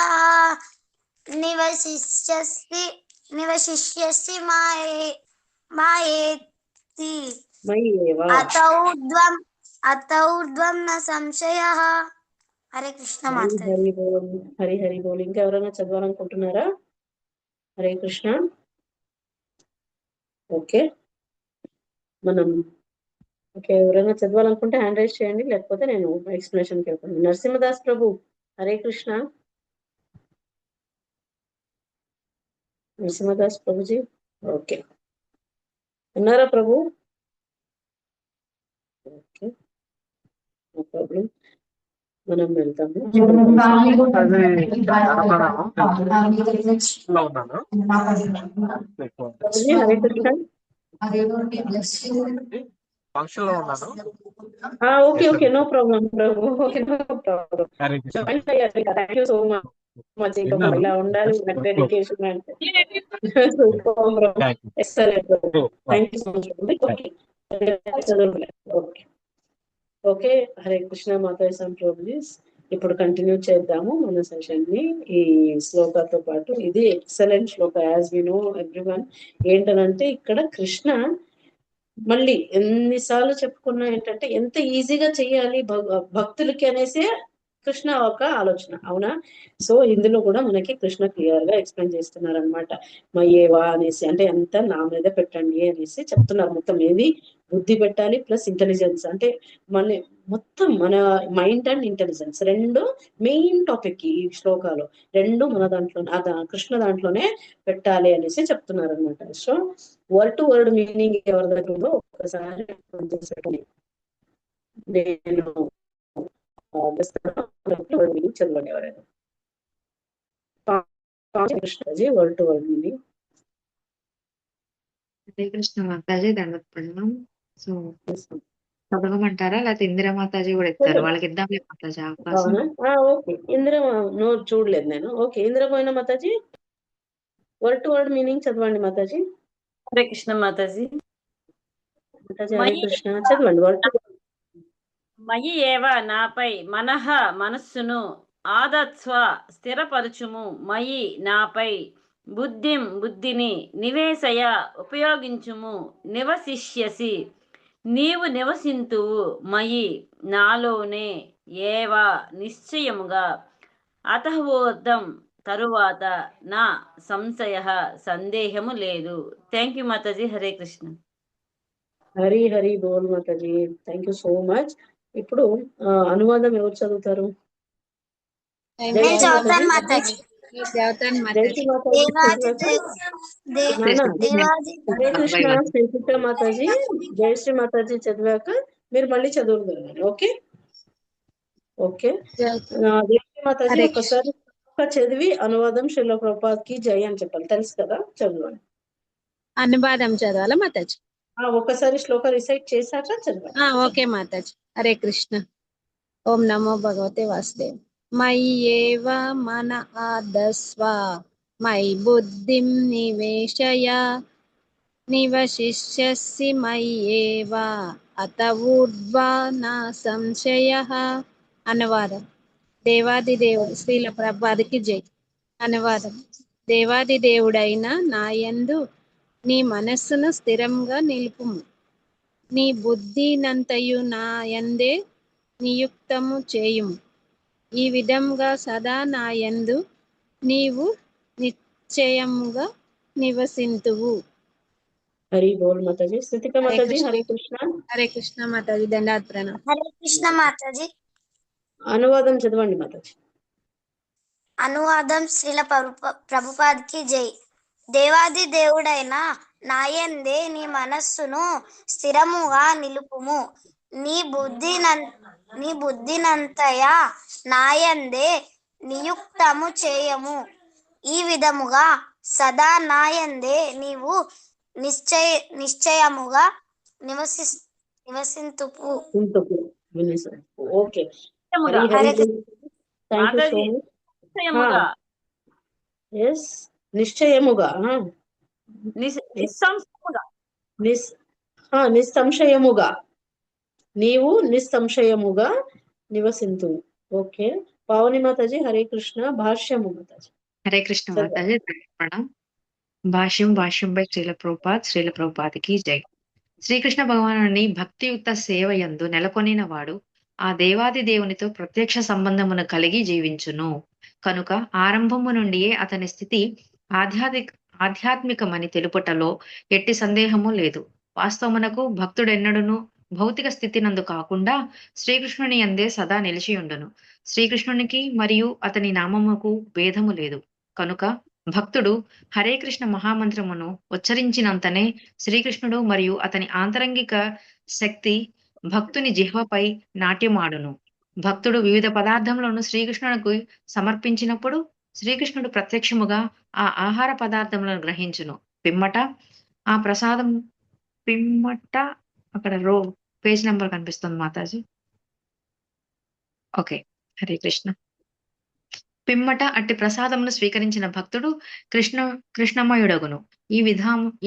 F: నివశిష్యసి మాయేతి అత ఊర్ధ్వం న సంశయః. హరే కృష్ణ మాతాజీ.
A: హరి బోల్. హరి హరి బోల్. ఇంకా ఎవరైనా చదవాలనుకుంటున్నారా? హరే కృష్ణ. ఓకే. ఎవరైనా చదవాలనుకుంటే హ్యాండ్ రైజ్ చేయండి, లేకపోతే నేను ఎక్స్ప్లెనేషన్కి వెళ్తాను. నరసింహదాస్ ప్రభు. హరే కృష్ణ. నరసింహదాస్ ప్రభుజీ. ఓకే. ఉన్నారా ప్రభు? ఓకే. No problem. మనం వెళ్తాము. హరే కృష్ణ.
N: ఫంక్షన్ లో ఉన్నాను.
A: ఓకే ఓకే, నో ప్రాబ్లం ప్రభు, okay no problem.
N: Hare Krishna.
A: Join అయ్యారు, థ్యాంక్ యూ సో మచ్. ఇంకా
N: విన్నాను.
A: ఇలా ఉండాలి డెడికేషన్ అంటే. Super,
N: thank you.
A: Excellent,
N: oh,
A: thank you so much. Okay okay, Hare Krishna మాతాజీ ప్రభుజీస్. ఇప్పుడు కంటిన్యూ చేద్దాము మన సెషన్ ని ఈ శ్లోకాతో పాటు. ఇది ఎక్సలెంట్ శ్లోక, యాజ్ వి నో ఎవ్రీవన్. ఏంటనంటే ఇక్కడ కృష్ణ మళ్ళీ ఎన్నిసార్లు చెప్పుకున్నా ఏంటంటే ఎంత ఈజీగా చెయ్యాలి భక్తులకి అనేసి కృష్ణ ఒక ఆలోచన, అవునా? సో ఇందులో కూడా మనకి కృష్ణ క్లియర్ గా ఎక్స్ప్లెయిన్ చేస్తున్నారు అనమాట. మయ్యేవా అనేసి అంటే ఎంత నా మీద పెట్టండి అనేసి చెప్తున్నారు. మొత్తం ఏది బుద్ధి పెట్టాలి ప్లస్ ఇంటెలిజెన్స్, అంటే మొత్తం మన మైండ్ అండ్ ఇంటెలిజెన్స్ రెండు మెయిన్ టాపిక్ ఈ శ్లోకాలు. రెండు మన దాంట్లో కృష్ణ దాంట్లోనే పెట్టాలి అనేసి చెప్తున్నారు అనమాట. So word to word meaning ఎవరి దగ్గర ఉందో ఒక్కసారి నేను చదవండి ఎవరైనా. Krishnaji word to word meaning.
B: Hare Krishna మాతాజీ, దండవత్ ప్రణామం. సో చదవమంటారా లేకపోతే ఇందిరా మాతాజీ కూడా ఇస్తారు? వాళ్ళకి ఇద్దాంలే మాతాజీ అవకాశం.
A: ఓకే, ఇందిరా నో చూడలేదు నేను. ఓకే, ఇందిరా పోయిన Mataji word to word meaning చదవండి మాతాజీ.
M: హరే కృష్ణ మాతాజీ.
A: మాతాజీ హరే కృష్ణ చదవండి వర్డ్ టు వర్డ్.
M: మయి ఏవ నాపై మనః మనస్సును ఆదత్స్వ స్థిరపరచుము, మయి నాపై బుద్ధిని నివేశయ ఉపయోగించుము, నివసిష్యసి నీవు నివసింతువు, మయి నాలోనే, ఏవ నిశ్చయముగా, అతహోర్ధం తరువాత, నా సంశయ సందేహము లేదు. థ్యాంక్ యూ మాతాజీ. హరే కృష్ణ.
A: హరి హరి బోల్ మాతాజీ, థ్యాంక్ యూ సో మచ్. ఇప్పుడు అనువాదం ఎవరు చదువుతారు? హరే కృష్ణ శ్రీకృష్ణ మాతాజీ, జయశ్రీ మాతాజీ చదివాక మీరు మళ్ళీ చదువుతారు. ఓకే ఓకే, జయశ్రీ మాతాజీ ఒకసారి చదివి అనువాదం శ్రీల ప్రభుపాద్కి జై అని చెప్పాలి, తెలుసు కదా? చదవండి.
H: అనువాదం చదవాలా మాతాజీ?
A: ఒకసారి శ్లోక రిసైట్ చేశాక చదవండి.
H: ఓకే మాతాజీ. హరే కృష్ణ. ఓం నమో భగవతే వాసుదేవ. మయ్యేవ మన ఆదస్వ మయి బుద్ధిం నివేశయ నివశిష్యసి మయ్యేవ అత ఊర్ధ్వా నా సంశయః. అనువాదం. దేవాది దేవుడు శ్రీల ప్రభుపాదికి జై. అనువాదం. దేవాది దేవుడైన నాయందు నీ మనస్సును స్థిరంగా నిలుపుము, నీ బుద్ధినంతయు నా యందే నియుక్తము చేయుము, ఈ విధంగా సదా నా యందు నీవు నిశ్చయముగా నివసింతువు.
A: హరి బోల్ మాతాజీ. స్థితిక మాతాజీ హరే కృష్ణ.
H: హరే కృష్ణ మాతాజీ, దండాత్ ప్రణామం.
F: హరే కృష్ణ మాతాజీ.
A: అనువాదం చదవండి మాతాజీ.
F: అనువాదం శ్రీల ప్రభుపాద్కి జై. దేవాది దేవుడైన నాయందే నీ మనస్సును స్థిరముగా నిలుపుము, నీ బుద్ధినంతయా నాయందే నియుక్తము చేయము, ఈ విధముగా సదా నాయందే నీవు నిశ్చయముగా నివసింతువు.
A: ఓకే, నిశ్చయముగా నిస్సంశయముగా నీవు నిస్సంశయముగా నివసింతు. ఓకే, పావని మాతాజీ హరే కృష్ణ. భాష్యము మాతాజీ.
B: హరే కృష్ణ మాతాజీ, ప్రణామం. భాష్యం బై శ్రీల ప్రభుపాదికి జై. శ్రీకృష్ణ భగవానుని భక్తియుక్త సేవ యందు నెలకొనిన వాడు ఆ దేవాది దేవునితో ప్రత్యక్ష సంబంధమును కలిగి జీవించును కనుక ఆరంభము నుండియే అతని స్థితి ఆధ్యాత్మికమని తెలుపుటలో ఎట్టి సందేహము లేదు. వాస్తవమునకు భక్తుడెన్నడును భౌతిక స్థితి నందు కాకుండా శ్రీకృష్ణుని యందే సదా నిలిచియుండును. శ్రీకృష్ణునికి మరియు అతని నామముకు భేదము లేదు కనుక భక్తుడు హరే కృష్ణ మహామంత్రమును ఉచ్చరించినంతనే శ్రీకృష్ణుడు మరియు అతని ఆంతరంగిక శక్తి భక్తుని జిహ్వపై నాట్యమాడును. భక్తుడు వివిధ పదార్థములను శ్రీకృష్ణునికి సమర్పించినప్పుడు శ్రీకృష్ణుడు ప్రత్యక్షముగా ఆ ఆహార పదార్థములను గ్రహించును. పిమ్మట ఆ ప్రసాదం పిమ్మట అక్కడ పేజ్ నెంబర్ కనిపిస్తుంది మాతాజీ. ఓకే, హరే కృష్ణ. పిమ్మట అట్టి ప్రసాదమును స్వీకరించిన భక్తుడు కృష్ణమయుడగును.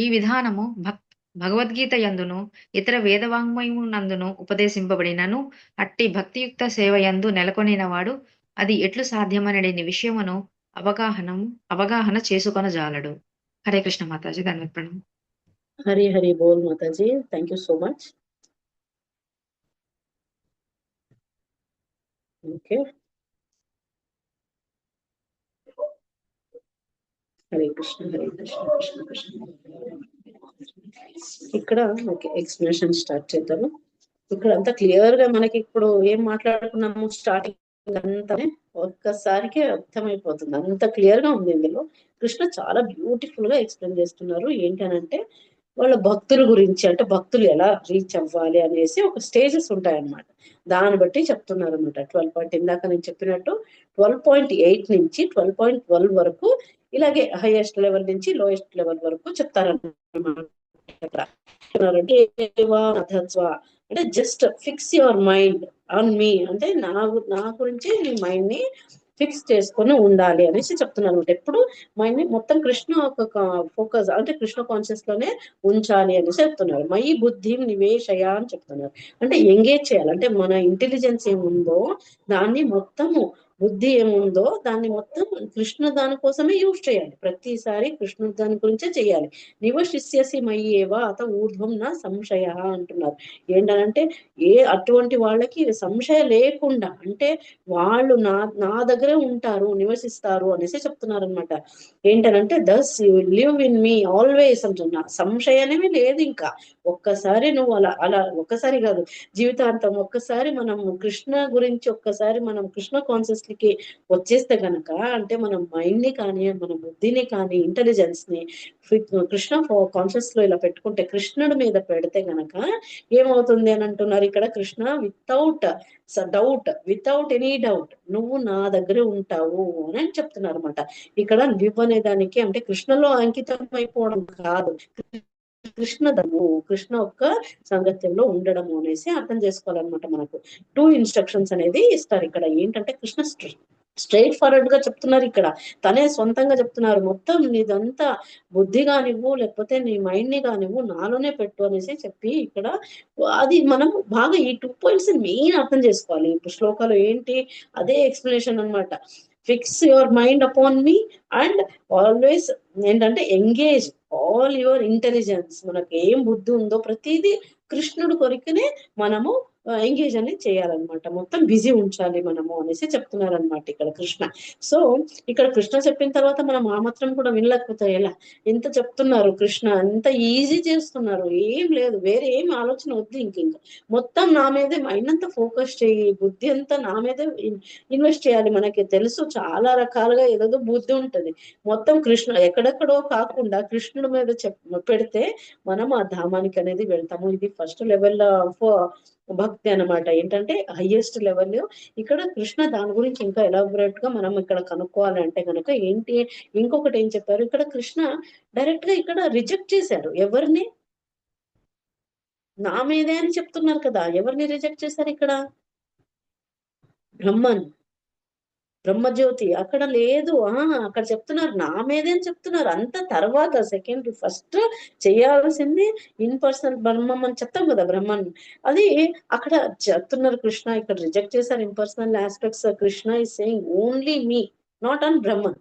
B: ఈ విధానము భగవద్గీత యందును ఇతర వేదవాంగ్మయమునందును ఉపదేశింపబడినను అట్టి భక్తియుక్త సేవ యందు నెలకొనినవాడు అది ఎట్లు సాధ్యమనడి విషయమును అవగాహన చేసుకొనజాలడు. హరే కృష్ణ మాతాజీ, ధన్యవాద ప్రణామం.
A: హరి హరి బోల్ మాతాజీ, thank you so much. Okay, Hare Krishna Hare Krishna Krishna Krishna. ఇక్కడ ఓకే ఎక్స్ప్లెనేషన్ స్టార్ట్ చేద్దాము. ఇక్కడ అంతా క్లియర్ గా మనకి ఇప్పుడు ఏం మాట్లాడుకున్నాము స్టార్టింగ్ అంతా ఒక్కసారికి అర్థమైపోతుంది, అంత క్లియర్ గా ఉంది. ఇందులో కృష్ణ చాలా బ్యూటిఫుల్ గా ఎక్స్ప్లెయిన్ చేస్తున్నారు. ఏంటనంటే వాళ్ళ భక్తుల గురించి, అంటే భక్తులు ఎలా రీచ్ అవ్వాలి అనేసి ఒక స్టేజెస్ ఉంటాయన్నమాట. దాన్ని బట్టి చెప్తున్నారు అనమాట. 12 ఇందాక నేను చెప్పినట్టు 12.8 నుంచి 12.12 వరకు ఇలాగే హైయెస్ట్ లెవెల్ నుంచి లోయెస్ట్ లెవెల్ వరకు చెప్తారన్నమాట. అంటే just fix your mind on me, అంటే నా గురించి నీ మైండ్ ని ఫిక్స్ చేసుకొని ఉండాలి అనేసి చెప్తున్నారు అనమాట. ఎప్పుడు మైండ్ ని మొత్తం కృష్ణ ఒక ఫోకస్, అంటే కృష్ణ కాన్షియస్ లోనే ఉంచాలి అనేసి చెప్తున్నారు. మై బుద్ధి నివేశయ అని చెప్తున్నారు. అంటే ఎంగేజ్ చేయాలి, అంటే మన ఇంటెలిజెన్స్ ఏముందో దాన్ని మొత్తము, బుద్ధి ఏముందో దాన్ని మొత్తం కృష్ణ దాని కోసమే యూజ్ చేయాలి. ప్రతిసారి కృష్ణ దాని గురించే చేయాలి. నివశిష్యసి మయ్యేవా అత ఊర్ధ్వం నా సంశయ అంటున్నారు. ఏంటంటే అటువంటి వాళ్ళకి సంశయం లేకుండా, అంటే వాళ్ళు నా దగ్గరే ఉంటారు, నివసిస్తారు అనేసి చెప్తున్నారు అనమాట. ఏంటనంటే thus you live in me always అంటున్నా. సంశయమే లేదు ఇంకా. ఒక్కసారి నువ్వు అలా ఒక్కసారి కాదు, జీవితాంతం ఒక్కసారి మనం కృష్ణ గురించి ఒక్కసారి మనం కృష్ణ కాన్షియస్ కి వచ్చేస్తే గనక, అంటే మన మైండ్ ని కానీ మన బుద్ధిని కానీ ఇంటెలిజెన్స్ ని కృష్ణ కాన్షియస్ లో ఇలా పెట్టుకుంటే, కృష్ణుడి మీద పెడితే గనక ఏమవుతుంది అని అంటున్నారు ఇక్కడ. కృష్ణ వితౌట్ ఎనీ డౌట్ నువ్వు నా దగ్గరే ఉంటావు అని చెప్తున్నారు అనమాట. ఇక్కడ లివ్ అనే దానికి అంటే కృష్ణలో అంకితం అయిపోవడం కాదు, కృష్ణ ఒక్క సాంగత్యంలో ఉండడము అనేసి అర్థం చేసుకోవాలన్నమాట. మనకు 2 ఇన్స్ట్రక్షన్స్ అనేది ఇస్తారు ఇక్కడ. ఏంటంటే కృష్ణ స్ట్రైట్ ఫార్వర్డ్ గా చెప్తున్నారు ఇక్కడ, తనే సొంతంగా చెప్తున్నారు. మొత్తం నీదంతా బుద్ధి కానివ్వు లేకపోతే నీ మైండ్ ని కానివ్వు నాలోనే పెట్టు అనేసి చెప్పి ఇక్కడ అది మనం బాగా ఈ 2 పాయింట్స్ మెయిన్ అర్థం చేసుకోవాలి. ఇప్పుడు శ్లోకాలు ఏంటి అదే ఎక్స్ప్లెనేషన్ అన్నమాట. Fix your mind upon me and always ఏంటంటే ఎంగేజ్ ఆల్ యువర్ ఇంటెలిజెన్స్. మనకు ఏం బుద్ధి ఉందో ప్రతిదీ కృష్ణుడు కొరికనే మనము ఎంగేజ్ అనేది చేయాలన్నమాట. మొత్తం బిజీ ఉంచాలి మనము అనేసి చెప్తున్నారు అనమాట ఇక్కడ కృష్ణ. సో ఇక్కడ కృష్ణ చెప్పిన తర్వాత మనం ఆ మాత్రం కూడా వినలేకపోతే ఎలా? ఎంత చెప్తున్నారు కృష్ణ, ఎంత ఈజీ చేస్తున్నారు. ఏం లేదు, వేరే ఏం ఆలోచన వద్దు. ఇంకా మొత్తం నా మీదే మైండ్ అంతా ఫోకస్ చేయి, బుద్ధి అంతా నా మీదే ఇన్వెస్ట్ చేయాలి. మనకి తెలుసు చాలా రకాలుగా ఏదో బుద్ధి ఉంటది. మొత్తం కృష్ణ ఎక్కడెక్కడో కాకుండా కృష్ణుడి మీద పెడితే మనం ఆ ధామానికి అనేది వెళ్తాము. ఇది ఫస్ట్ లెవెల్ ఆఫ్ భక్తి అన్నమాట. ఏంటంటే హైయెస్ట్ లెవెల్. ఇక్కడ కృష్ణ దాని గురించి ఇంకా ఎలాబొరేట్ గా మనం ఇక్కడ కనుక్కోవాలి అంటే కనుక ఏంటి, ఇంకొకటి ఏం చెప్పారు ఇక్కడ కృష్ణ డైరెక్ట్ గా ఇక్కడ రిజెక్ట్ చేశారు. ఎవరిని? నా మీదే అని చెప్తున్నారు కదా. ఎవరిని రిజెక్ట్ చేశారు ఇక్కడ? బ్రహ్మజ్యోతి అక్కడ లేదు. అక్కడ చెప్తున్నారు నా మీదే అని చెప్తున్నారు. అంత తర్వాత సెకండ్ ఫస్ట్ చేయాల్సింది ఇన్పర్సనల్ బ్రహ్మం అని చెప్తాం కదా, బ్రహ్మన్. అది అక్కడ చెప్తున్నారు కృష్ణ. ఇక్కడ రిజెక్ట్ చేశారు impersonal aspects. Krishna is saying only me, not on Brahman.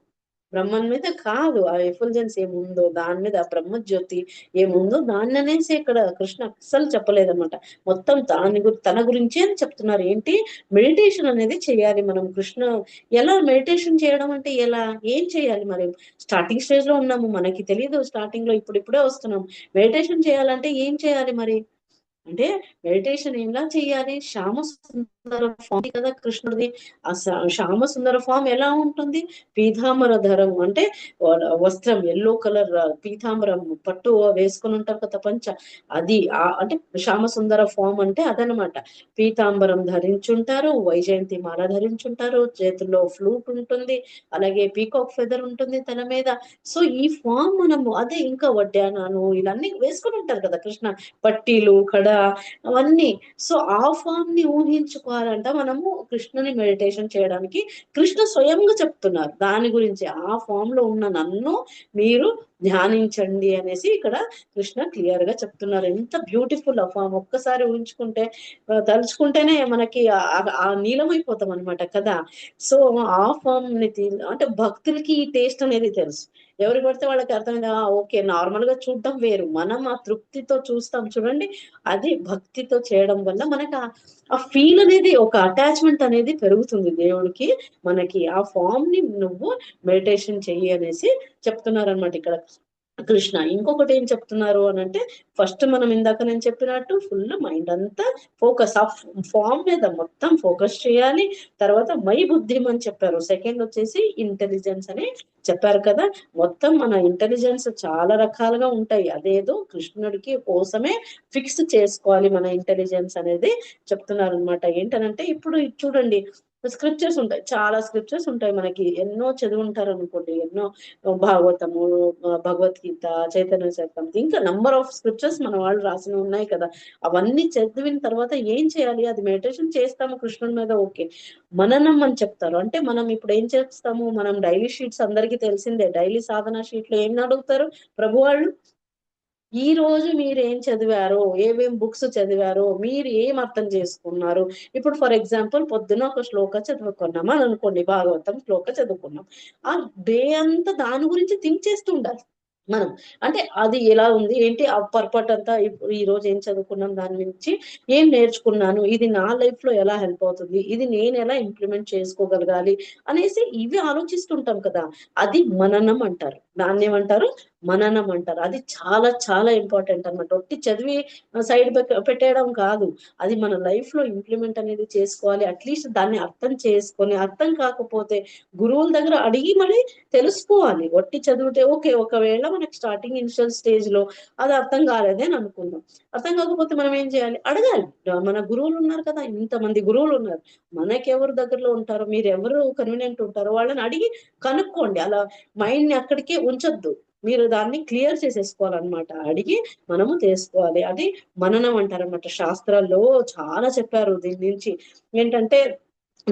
A: Brahman మీద కాదు, ఆ ఎఫల్జెన్స్ ఏముందో దాని మీద, ఆ బ్రహ్మజ్యోతి ఏముందో దాన్ని అనేసి ఇక్కడ కృష్ణ అస్సలు చెప్పలేదన్నమాట. మొత్తం తన గురించి అని చెప్తున్నారు. ఏంటి మెడిటేషన్ అనేది చేయాలి మనం. కృష్ణ ఎలా మెడిటేషన్ చేయడం అంటే ఎలా, ఏం చేయాలి మరి? స్టార్టింగ్ స్టేజ్ లో ఉన్నాము, మనకి తెలియదు. స్టార్టింగ్ లో ఇప్పుడే వస్తున్నాం. మెడిటేషన్ చేయాలంటే ఏం చేయాలి మరి అంటే మెడిటేషన్ ఎలా చేయాలి? శ్యామ ఫామ్ కదా కృష్ణుడిది. ఆ శ్యామ సుందర ఫామ్ ఎలా ఉంటుంది? పీతాంబర ధరం అంటే వస్త్రం ఎల్లో కలర్ పీతాంబరం పట్టు వేసుకుని ఉంటారు కదా పంచ, అది అంటే శ్యామ సుందర ఫామ్ అంటే అదనమాట. పీతాంబరం ధరించుంటారు, వైజయంతి మాల ధరించుంటారు, చేతుల్లో ఫ్లూట్ ఉంటుంది, అలాగే పీకాక్ ఫెదర్ ఉంటుంది తల మీద. సో ఈ ఫామ్ మనము అదే ఇంకా వడ్డానాను ఇవన్నీ వేసుకుని ఉంటారు కదా కృష్ణ, పట్టీలు కడ అవన్నీ. సో ఆ ఫామ్ ని ఊహించుకోవాలంట మనము కృష్ణుని మెడిటేషన్ చేయడానికి. కృష్ణ స్వయంగా చెప్తున్నారు దాని గురించి, ఆ ఫామ్ లో ఉన్న నన్ను మీరు ధ్యానించండి అనేసి ఇక్కడ కృష్ణ క్లియర్ గా చెప్తున్నారు. ఎంత బ్యూటిఫుల్ ఆ ఫామ్, ఒక్కసారి ఊహించుకుంటే తలుచుకుంటేనే మనకి ఆ నీలమైపోతాం అనమాట కదా. సో ఆ ఫామ్ ని అంటే భక్తులకి ఈ టేస్ట్ అనేది తెలుసు. ఎవరు పడితే వాళ్ళకి అర్థమైంది, ఓకే నార్మల్ గా చూడటం వేరు, మనం ఆ తృప్తితో చూస్తాం చూడండి, అది భక్తితో చేయడం వల్ల మనకు ఆ ఫీల్ అనేది, ఒక అటాచ్మెంట్ అనేది పెరుగుతుంది దేవుడికి మనకి. ఆ ఫామ్ ని నువ్వు మెడిటేషన్ చెయ్యి అనేసి చెప్తున్నారు అనమాట ఇక్కడ కృష్ణ. ఇంకొకటి ఏం చెప్తున్నారు అని అంటే, ఫస్ట్ మనం ఇందాక నేను చెప్పినట్టు ఫుల్ మైండ్ అంతా ఫోకస్ ఆ ఫామ్ మీద మొత్తం ఫోకస్ చేయాలి. తర్వాత మై బుద్ధిం అని చెప్పారు, సెకండ్ వచ్చేసి ఇంటెలిజెన్స్ అని చెప్పారు కదా. మొత్తం మన ఇంటెలిజెన్స్ చాలా రకాలుగా ఉంటాయి, అదేదో కృష్ణుడికి కోసమే ఫిక్స్ చేసుకోవాలి మన ఇంటెలిజెన్స్ అనేది చెప్తున్నారు అనమాట. ఏంటనంటే ఇప్పుడు చూడండి స్క్రిప్చర్స్ ఉంటాయి, చాలా స్క్రిప్చర్స్ ఉంటాయి మనకి, ఎన్నో చదువుంటారు అనుకోండి, ఎన్నో భాగవతము, భగవద్గీత, చైతన్య చరితం, ఇంకా నంబర్ ఆఫ్ స్క్రిప్చర్స్ మన వాళ్ళు రాసిన ఉన్నాయి కదా. అవన్నీ చదివిన తర్వాత ఏం చేయాలి? అది మెడిటేషన్ చేస్తాము కృష్ణుడి మీద, ఓకే. మననం అని చెప్తారు, అంటే మనం ఇప్పుడు ఏం చేస్తాము, మనం డైలీ షీట్స్ అందరికీ తెలిసిందే, డైలీ సాధన షీట్ లో ఏం అడుగుతారు ప్రభు వాళ్ళు, ఈ రోజు మీరు ఏం చదివారో, ఏమేం బుక్స్ చదివారో, మీరు ఏం అర్థం చేసుకున్నారు. ఇప్పుడు ఫర్ ఎగ్జాంపుల్ పొద్దున ఒక శ్లోక చదువుకున్నామా అని అనుకోండి, భాగవతం శ్లోక చదువుకున్నాం, ఆ డే అంతా దాని గురించి థింక్ చేస్తూ ఉండాలి మనం. అంటే అది ఎలా ఉంది ఏంటి, ఆ పర్పట్ అంతా ఇప్పుడు ఈ రోజు ఏం చదువుకున్నాం, దాని నుంచి ఏం నేర్చుకున్నాను, ఇది నా లైఫ్ లో ఎలా హెల్ప్ అవుతుంది, ఇది నేను ఎలా ఇంప్లిమెంట్ చేసుకోగలగాలి అనేసి ఇవి ఆలోచిస్తుంటాం కదా. అది మననం అంటారు, దాన్ని ఏమంటారు, మననం అంటారు. అది చాలా చాలా ఇంపార్టెంట్ అన్నమాట. ఒట్టి చదివి సైడ్ పెట్టేయడం కాదు, అది మన లైఫ్ లో ఇంప్లిమెంట్ అనేది చేసుకోవాలి. అట్లీస్ట్ దాన్ని అర్థం చేసుకొని, అర్థం కాకపోతే గురువుల దగ్గర అడిగి మళ్ళీ తెలుసుకోవాలి. ఒట్టి చదివితే ఓకే, ఒకవేళ మనకి స్టార్టింగ్ ఇనిషియల్ స్టేజ్ లో అది అర్థం కాలేదే అని అనుకుందాం, అర్థం కాకపోతే మనం ఏం చేయాలి, అడగాలి. మన గురువులు ఉన్నారు కదా, ఇంతమంది గురువులు ఉన్నారు, మనకెవరు దగ్గరలో ఉంటారో, మీరు ఎవరు కన్వీనియంట్ ఉంటారో వాళ్ళని అడిగి కనుక్కోండి. అలా మైండ్ ని అక్కడికే ఉంచొద్దు, మీరు దాన్ని క్లియర్ చేసేసుకోవాలన్నమాట, అడిగి మనము తెలుసుకోవాలి. అది మననం అంటారన్నమాట. శాస్త్రాల్లో చాలా చెప్పారు దీని నుంచి, ఏంటంటే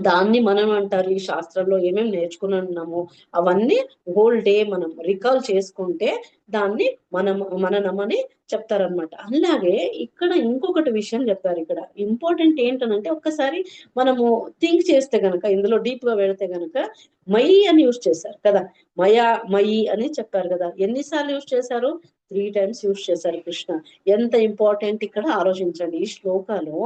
A: దాన్ని మనం అంటారు. ఈ శాస్త్రంలో ఏమేమి నేర్చుకున్నాము అవన్నీ హోల్ డే మనం రికాల్ చేసుకుంటే దాన్ని మనమని చెప్తారనమాట. అలాగే ఇక్కడ ఇంకొకటి విషయం చెప్పారు, ఇక్కడ ఇంపార్టెంట్ ఏంటనంటే, ఒక్కసారి మనము థింక్ చేస్తే గనక, ఇందులో డీప్ గా వెళితే గనక, మయి అని యూజ్ చేశారు కదా, మయి అని చెప్పారు కదా. ఎన్నిసార్లు యూజ్ చేశారు? 3 times యూజ్ చేశారు కృష్ణ. ఎంత ఇంపార్టెంట్ ఇక్కడ ఆలోచించండి. ఈ శ్లోకాలో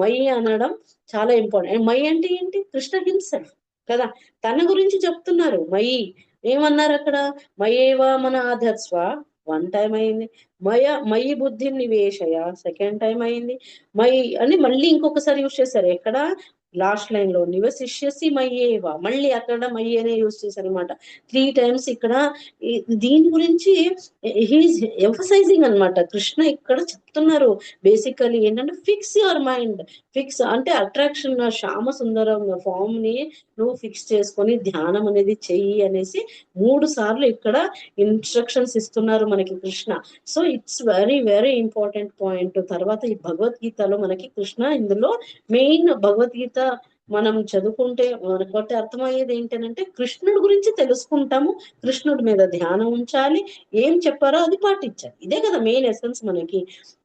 A: మయి అనడం చాలా ఇంపార్టెంట్. మయి అంటే ఏంటి? కృష్ణ హిమ్సెల్ఫ్ కదా, తన గురించి చెప్తున్నారు. మయి ఏమన్నారు అక్కడ, మయేవా మన ఆధత్స్వ 1 time అయింది, మయి బుద్ధి నివేశయ 2nd time అయింది, మయి అని మళ్ళీ ఇంకొకసారి యూజ్ చేశారు. ఎక్కడ? లాస్ట్ లైన్ లో నివసిష్యసి మయ్యేవా, మళ్ళీ అక్కడ మయ్యి అనే యూజ్ చేశారు అనమాట. 3 times ఇక్కడ దీని గురించి హీఈస్ ఎంఫసైజింగ్ అనమాట. కృష్ణ ఇక్కడ చెప్తున్నారు బేసికలీ ఏంటంటే, ఫిక్స్ యువర్ మైండ్. ఫిక్స్ అంటే అట్రాక్షన్, శ్యామ సుందరం ఫామ్ ని నువ్వు ఫిక్స్ చేసుకొని ధ్యానం అనేది చెయ్యి అనేసి 3 సార్లు ఇక్కడ ఇన్స్ట్రక్షన్స్ ఇస్తున్నారు మనకి Krishna. So it's very very important point. తర్వాత ఈ భగవద్గీతలో మనకి కృష్ణ ఇందులో మెయిన్, భగవద్గీత మనం చదువుకుంటే మనకు బట్టి అర్థమయ్యేది ఏంటంటే, కృష్ణుడి గురించి తెలుసుకుంటాము, కృష్ణుడి మీద ధ్యానం ఉంచాలి, ఏం చెప్పారో అది పాటించాలి. ఇదే కదా మెయిన్ ఎసెన్స్ మనకి.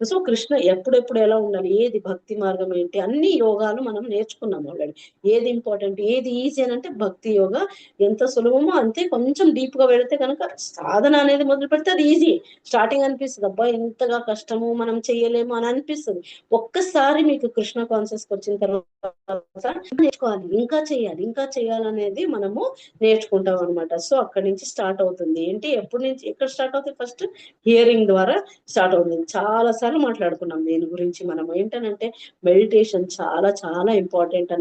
A: సో కృష్ణ ఎప్పుడెప్పుడు ఎలా ఉండాలి, ఏది భక్తి మార్గం ఏంటి, అన్ని యోగాలు మనం నేర్చుకున్నాం ఆల్రెడీ. ఏది ఇంపార్టెంట్, ఏది ఈజీ అని అంటే, భక్తి యోగా ఎంత సులభమో అంతే. కొంచెం డీప్ గా వెళితే కనుక సాధన అనేది మొదలు పెడితే అది ఈజీ. స్టార్టింగ్ అనిపిస్తుంది, అబ్బా ఎంతగా కష్టము, మనం చెయ్యలేము అని అనిపిస్తుంది. ఒక్కసారి మీకు కృష్ణ కాన్షియస్ వచ్చిన తర్వాత నేర్చుకోవాలి, ఇంకా చేయాలి, ఇంకా చేయాలనేది మనము నేర్చుకుంటాం అనమాట. సో అక్కడి నుంచి స్టార్ట్ అవుతుంది. ఏంటి, ఎప్పటి నుంచి ఎక్కడ స్టార్ట్ అవుతుంది? ఫస్ట్ హియరింగ్ ద్వారా స్టార్ట్ అవుతుంది. చాలా సార్లు మాట్లాడుకున్నాం దీని గురించి. మనం ఏంటనంటే మెడిటేషన్ చాలా చాలా ఇంపార్టెంట్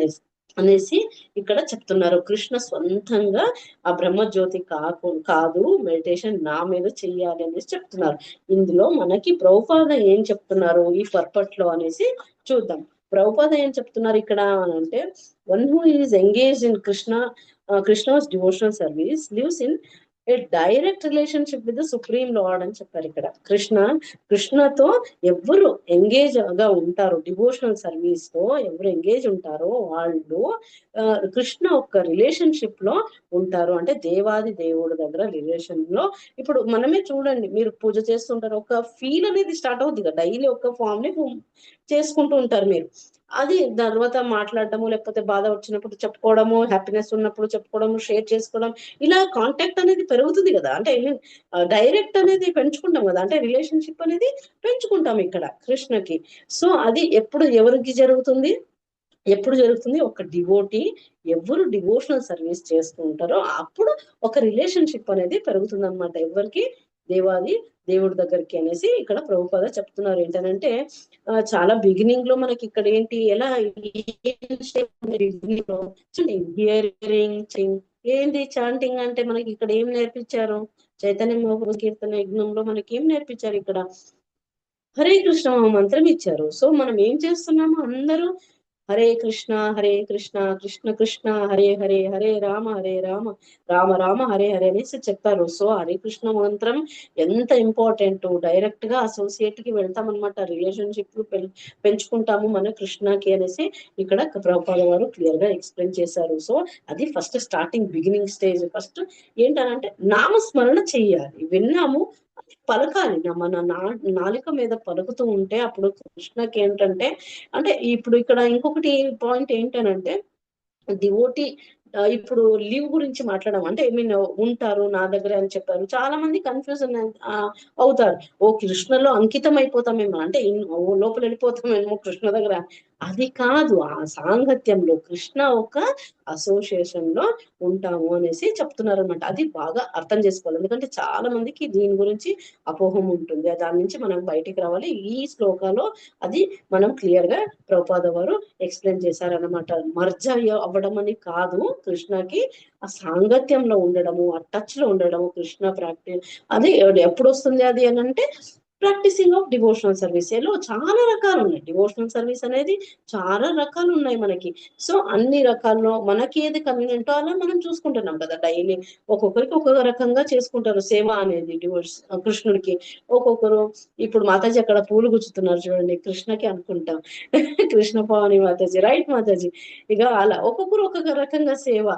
A: అనేసి ఇక్కడ చెప్తున్నారు. కృష్ణ స్వంతంగా ఆ బ్రహ్మజ్యోతి కాదు మెడిటేషన్ నా మీద చెయ్యాలి అనేసి చెప్తున్నారు. ఇందులో మనకి ప్రభుపాద ఏం చెప్తున్నారు ఈ పర్పట్లో అనేసి చూద్దాం. ప్రభుపాద ఏం చెప్తున్నారు ఇక్కడ అని అంటే, one who is engage in Krishna's devotional service lives in a direct relationship with the supreme lord అని చెప్పారు ఇక్కడ. కృష్ణతో ఎవరు ఎంగేజ్ గా ఉంటారో, డివోషనల్ సర్వీస్ తో ఎవరు ఎంగేజ్ ఉంటారో వాళ్ళు కృష్ణ ఒక రిలేషన్షిప్ లో ఉంటారు. అంటే దేవాది దేవుడి దగ్గర రిలేషన్ లో. ఇప్పుడు మనమే చూడండి, మీరు పూజ చేస్తుంటారు, ఒక ఫీల్ అనేది స్టార్ట్ అవుతుంది కదా, డైలీ ఒక ఫామ్ ని చేసుకుంటూ ఉంటారు మీరు. అది తర్వాత మాట్లాడటము, లేకపోతే బాధ వచ్చినప్పుడు చెప్పుకోవడము, హ్యాపీనెస్ ఉన్నప్పుడు చెప్పుకోవడము, షేర్ చేసుకోవడం, ఇలా కాంటాక్ట్ అనేది పెరుగుతుంది కదా. అంటే ఐ మీన్ డైరెక్ట్ అనేది పెంచుకుంటాం కదా, అంటే రిలేషన్షిప్ అనేది పెంచుకుంటాం ఇక్కడ కృష్ణకి. సో అది ఎవరికి జరుగుతుంది? ఎప్పుడు జరుగుతుంది? ఒక డివోటీ ఎవరు డివోషనల్ సర్వీస్ చేస్తూ ఉంటారో అప్పుడు ఒక రిలేషన్షిప్ అనేది పెరుగుతుంది అనమాట. ఎవరికి? దేవాది దేవుడి దగ్గరికి అనేసి ఇక్కడ ప్రభుపాద చెప్తున్నారు. ఏంటనంటే చాలా బిగినింగ్ లో మనకి ఇక్కడ ఏంటి, ఎలా హియరింగ్ ఏంది చాంటింగ్ అంటే మనకి ఇక్కడ ఏం నేర్పించారు? చైతన్య మహాప్రభు కీర్తన యజ్ఞంలో మనకి ఏం నేర్పించారు? ఇక్కడ హరే కృష్ణ మంత్రం ఇచ్చారు. సో మనం ఏం చేస్తున్నాము? అందరూ హరే కృష్ణ కృష్ణ కృష్ణ హరే హరే, హరే రామ రామ రామ హరే హరే అనేసి చెప్పారు. సో హరే కృష్ణ మంత్రం ఎంత ఇంపార్టెంట్. డైరెక్ట్ గా అసోసియేట్ కి వెళ్తాం అనమాట, రిలేషన్షిప్ పెంచుకుంటాము మన కృష్ణకి అనేసి ఇక్కడ ప్రభుపాద వారు క్లియర్ గా ఎక్స్ప్లెయిన్ చేశారు. సో అది first starting beginning stage. First ఏంటనంటే నామస్మరణ చెయ్యాలి. విన్నాము, పలకాలి. మన నాలుక మీద పలుకుతూ ఉంటే అప్పుడు కృష్ణకి ఏంటంటే, అంటే ఇప్పుడు ఇక్కడ ఇంకొకటి పాయింట్ ఏంటనంటే, డివోటీ ఇప్పుడు లీవ్ గురించి మాట్లాడడం అంటే ఐ మీన్ ఉంటారు నా దగ్గర అని చెప్పారు. చాలా మంది కన్ఫ్యూజన్ అవుతారు. ఓ కృష్ణలో అంకితం అయిపోతామేమో, అంటే లోపల వెళ్ళిపోతామేమో కృష్ణ దగ్గర. అది కాదు, ఆ సాంగత్యంలో కృష్ణ ఒక అసోసియేషన్ లో ఉంటాము అనేసి చెప్తున్నారు అనమాట. అది బాగా అర్థం చేసుకోవాలి, ఎందుకంటే చాలా మందికి దీని గురించి అపోహం ఉంటుంది. దాని నుంచి మనం బయటికి రావాలి. ఈ శ్లోకాలో అది మనం క్లియర్ గా ప్రభుపాద వారు ఎక్స్ప్లెయిన్ చేశారనమాట. మర్జ అవ్వడం అని కాదు, కృష్ణకి ఆ సాంగత్యంలో ఉండడము, ఆ టచ్ లో ఉండడము, కృష్ణ ప్రాక్టీస్ అది ఎప్పుడు వస్తుంది అది అని అంటే ప్రాక్టీసింగ్ ఆఫ్ డివోషనల్ సర్వీస్ లో చాలా రకాలు ఉన్నాయి. డివోషనల్ సర్వీస్ అనేది చాలా రకాలు ఉన్నాయి మనకి. సో అన్ని రకాల్లో మనకి ఏది కన్వీనియంటో అలా మనం చూసుకుంటున్నాం కదా. డైలీ ఒక్కొక్కరికి ఒక్కొక్క రకంగా చేసుకుంటారు సేవ అనేది కృష్ణుడికి. ఒక్కొక్కరు ఇప్పుడు మాతాజీ అక్కడ పూలు గుచ్చుతున్నారు చూడండి, కృష్ణకి అనుకుంటాం కృష్ణ పవాని మాతాజీ, రైట్ మాతాజీ. ఇక అలా ఒక్కొక్కరు ఒక్కొక్క రకంగా సేవ.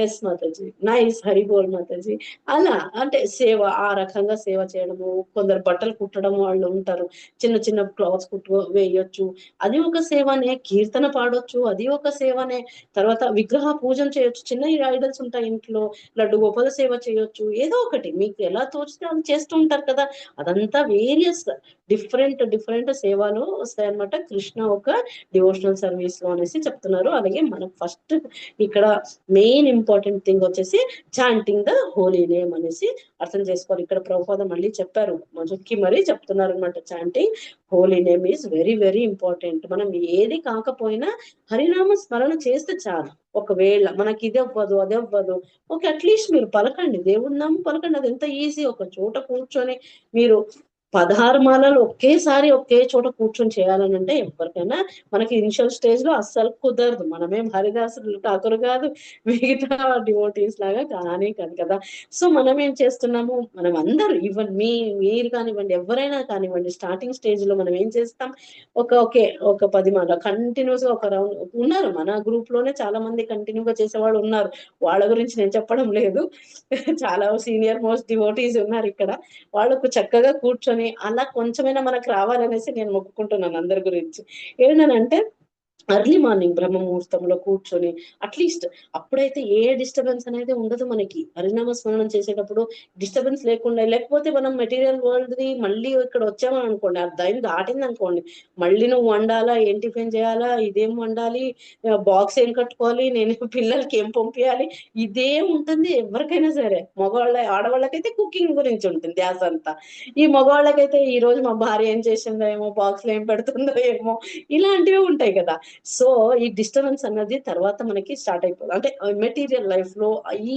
A: ఎస్ మాతాజీ, నైస్, హరిబోల్ మాతాజీ. అలా అంటే సేవ, ఆ రకంగా సేవ చేయడము. కొందరు బట్టలు కుట్టడం వాళ్ళు ఉంటారు, చిన్న చిన్న క్లాత్స్ వేయొచ్చు, అది ఒక సేవనే. కీర్తన పాడొచ్చు, అది ఒక సేవనే. తర్వాత విగ్రహ పూజన చేయొచ్చు, చిన్న ఐడల్స్ ఉంటాయి ఇంట్లో, లడ్డు గోపాల సేవ చేయొచ్చు, ఏదో ఒకటి మీకు ఎలా తోచితే అది చేస్తూ ఉంటారు కదా. అదంతా వేరియస్ డిఫరెంట్ సేవలు వస్తాయి అన్నమాట కృష్ణ ఒక డివోషనల్ సర్వీస్ లో అనేసి చెప్తున్నారు. అలాగే మనకు ఫస్ట్ ఇక్కడ మెయిన్ ఇంపార్టెంట్ థింగ్ వచ్చేసి చాంటింగ్ ద హోలీ నేమ్ అనేసి అర్థం చేసుకోవాలి. ఇక్కడ ప్రభుపాద మళ్ళీ చెప్పారు, మొదటికి మరీ చెప్తున్నారు అనమాట. Chanting holy name is very very important. మనం ఏది కాకపోయినా హరినామ స్మరణ చేస్తే చాలు. ఒకవేళ మనకి ఇది అవ్వదు అది అవ్వదు, ఓకే అట్లీస్ట్ మీరు పలకండి, దేవుడి నామం పలకండి. అది ఎంత ఈజీ. ఒక చోట కూర్చొని మీరు 16 మాలలు ఒకేసారి ఒకే చోట కూర్చొని చేయాలని అంటే ఎవరికైనా మనకి ఇనిషియల్ స్టేజ్ లో అస్సలు కుదరదు. మనమేం హరిదాసులు ఠాకూర్ కాదు, మిగతా డివోటీస్ లాగా కాదు కదా. సో మనం ఏం చేస్తున్నాము, మనం అందరూ ఈవెన్ మీరు కానివ్వండి, ఎవరైనా కానివ్వండి, స్టార్టింగ్ స్టేజ్ లో మనం ఏం చేస్తాం, ఒక 10 మాల కంటిన్యూస్ గా ఒక రౌండ్ ఉన్నారు. మన గ్రూప్ లోనే చాలా మంది కంటిన్యూగా చేసేవాళ్ళు ఉన్నారు, వాళ్ళ గురించి నేను చెప్పడం లేదు. చాలా సీనియర్ మోస్ట్ డివోటీస్ ఉన్నారు ఇక్కడ. వాళ్ళకు చక్కగా కూర్చొని అలా కొంచెమైనా మనకు రావాలనేసి నేను మొక్కుకుంటున్నాను అందరి గురించి. ఏంటనంటే ఎర్లీ మార్నింగ్ బ్రహ్మ ముహూర్తంలో కూర్చొని అట్లీస్ట్ అప్పుడైతే ఏ డిస్టర్బెన్స్ అనేది ఉండదు మనకి. హరినామ స్మరణం చేసేటప్పుడు డిస్టర్బెన్స్ లేకుండా, లేకపోతే మనం మెటీరియల్ వరల్డ్ ది మళ్ళీ ఇక్కడ వచ్చామని అనుకోండి, ఆ టైం దాటింది అనుకోండి, మళ్ళీ నువ్వు వండాలా, ఏం టిఫిన్ చేయాలా, ఇదేం వండాలి, బాక్స్ ఏం కట్టుకోవాలి, నేను పిల్లలకి ఏం పంపించాలి, ఇదే ఉంటుంది ఎవరికైనా సరే. ఆడవాళ్ళకైతే కుకింగ్ గురించి ఉంటుంది ధ్యాస అంతా. ఈ మగవాళ్ళకైతే ఈ రోజు మా భార్య ఏం చేసిందో ఏమో, బాక్స్ లో ఏం పెడుతుందో ఏమో, ఇలాంటివి ఉంటాయి కదా. సో ఈ డిస్టర్బెన్స్ అన్నది తర్వాత మనకి స్టార్ట్ అయిపోతుంది, అంటే మెటీరియల్ లైఫ్ లో ఈ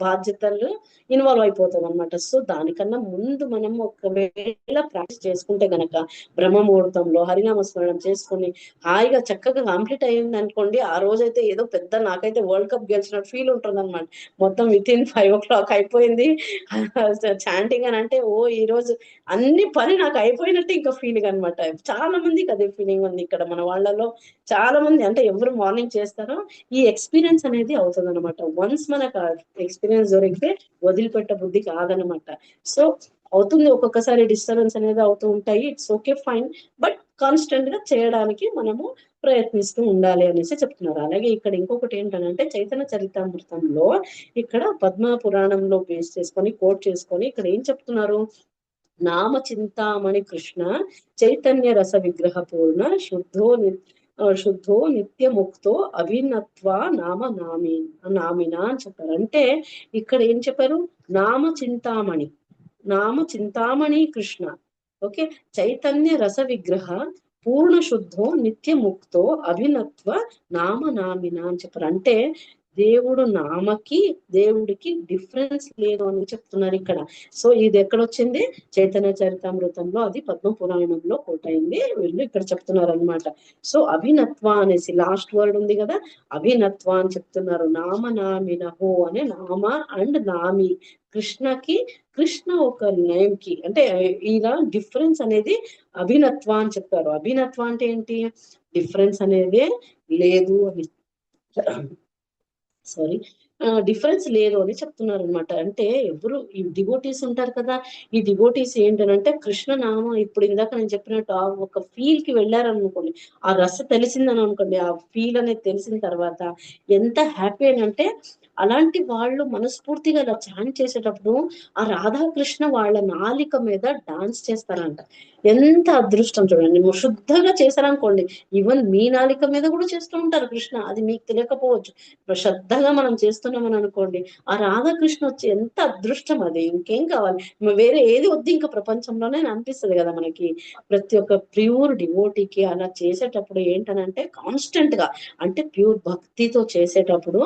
A: బాధ్యతలు ఇన్వాల్వ్ అయిపోతుంది అనమాట. సో దానికన్నా ముందు మనం ఒకవేళ ప్రాక్టీస్ చేసుకుంటే గనక బ్రహ్మ ముహూర్తంలో హరినామ స్మరణం చేసుకుని హాయిగా చక్కగా కంప్లీట్ అయ్యింది అనుకోండి, ఆ రోజైతే ఏదో పెద్ద నాకైతే వరల్డ్ కప్ గెలిచినట్టు ఫీల్ ఉంటుంది అనమాట. మొత్తం వితిన్ 5 o'clock అయిపోయింది చాంటింగ్ అని అంటే, ఓ ఈ రోజు అన్ని పని నాకు అయిపోయినట్టు ఇంకా ఫీలింగ్ అనమాట. చాలా మందికి అదే ఫీలింగ్ ఉంది ఇక్కడ మన వాళ్ళలో. చాలా మంది అంటే ఎవరు మార్నింగ్ చేస్తారో ఈ ఎక్స్పీరియన్స్ అనేది అవుతుంది అనమాట. వన్స్ మనకు ఎక్స్పీరియన్స్ దొరికితే వదిలిపెట్ట బుద్ధి కాదనమాట. సో అవుతుంది, ఒక్కొక్కసారి డిస్టర్బెన్స్ అనేది అవుతూ ఉంటాయి, it's okay fine, but constant గా చేయడానికి మనము ప్రయత్నిస్తూ ఉండాలి అనేసి చెప్తున్నారు. అలాగే ఇక్కడ ఇంకొకటి ఏంటంటే చైతన్య చరితామృతంలో ఇక్కడ పద్మ పురాణంలో బేస్ చేసుకొని కోట్ చేసుకొని ఇక్కడ ఏం చెప్తున్నారు, నామ చింతామణి కృష్ణ చైతన్య రస విగ్రహ పూర్ణ శుద్ధో నిత్యముక్తో అభినత్వ నామినా అని చెప్పారు. అంటే ఇక్కడ ఏం చెప్పారు, నామ చింతామణి కృష్ణ, ఓకే, చైతన్య రస విగ్రహ పూర్ణ శుద్ధో నిత్యముక్తో అభినత్వ నామినా అని చెప్పారు. అంటే దేవుడు నామకి దేవుడికి డిఫరెన్స్ లేదు అని చెప్తున్నారు ఇక్కడ. సో ఇది ఎక్కడొచ్చింది, చైతన్య చరితామృతంలో, అది పద్మ పురాణంలో కోట్ అయింది, వీళ్ళు ఇక్కడ చెప్తున్నారు అనమాట. సో అభినత్వ అనేసి లాస్ట్ వర్డ్ ఉంది కదా, అభినత్వ అని చెప్తున్నారు. నామినహో అనే నామ అండ్ నామి, కృష్ణ ఒక నేమ్ కి అంటే ఇలా డిఫరెన్స్ అనేది అభినత్వ అని చెప్పారు. అభినత్వ అంటే ఏంటి, డిఫరెన్స్ అనేది లేదు అని, డిఫరెన్స్ లేదు అని చెప్తున్నారు అనమాట. అంటే ఎవరు ఈ డివోటీస్ ఉంటారు కదా, ఈ డివోటీస్ ఏంటంటే కృష్ణ నామ, ఇప్పుడు ఇందాక నేను చెప్పినట్టు ఆ ఒక ఫీల్ కి వెళ్ళారనుకోండి, ఆ రస తెలిసిందని అనుకోండి, ఆ ఫీల్ అనేది తెలిసిన తర్వాత ఎంత హ్యాపీ అని అంటే, అలాంటి వాళ్ళు మనస్ఫూర్తిగా అలా చాంట్ చేసేటప్పుడు ఆ రాధాకృష్ణ వాళ్ళ నాలిక మీద డాన్స్ చేస్తారంట. ఎంత అదృష్టం చూడండి, శుద్ధంగా చేశారనుకోండి, ఈవెన్ మీ నాలిక మీద కూడా చేస్తూ ఉంటారు కృష్ణ, అది మీకు తెలియకపోవచ్చు. శ్రద్ధగా మనం చేస్తున్నామని అనుకోండి, ఆ రాధాకృష్ణ వచ్చి ఎంత అదృష్టం, అది ఇంకేం కావాలి, వేరే ఏది వద్దు ఇంకా ప్రపంచంలోనే అనిపిస్తుంది కదా మనకి. ప్రతి ఒక్క ప్యూర్ డివోటీకి అలా చేసేటప్పుడు ఏంటనంటే కాన్స్టెంట్ గా, అంటే ప్యూర్ భక్తితో చేసేటప్పుడు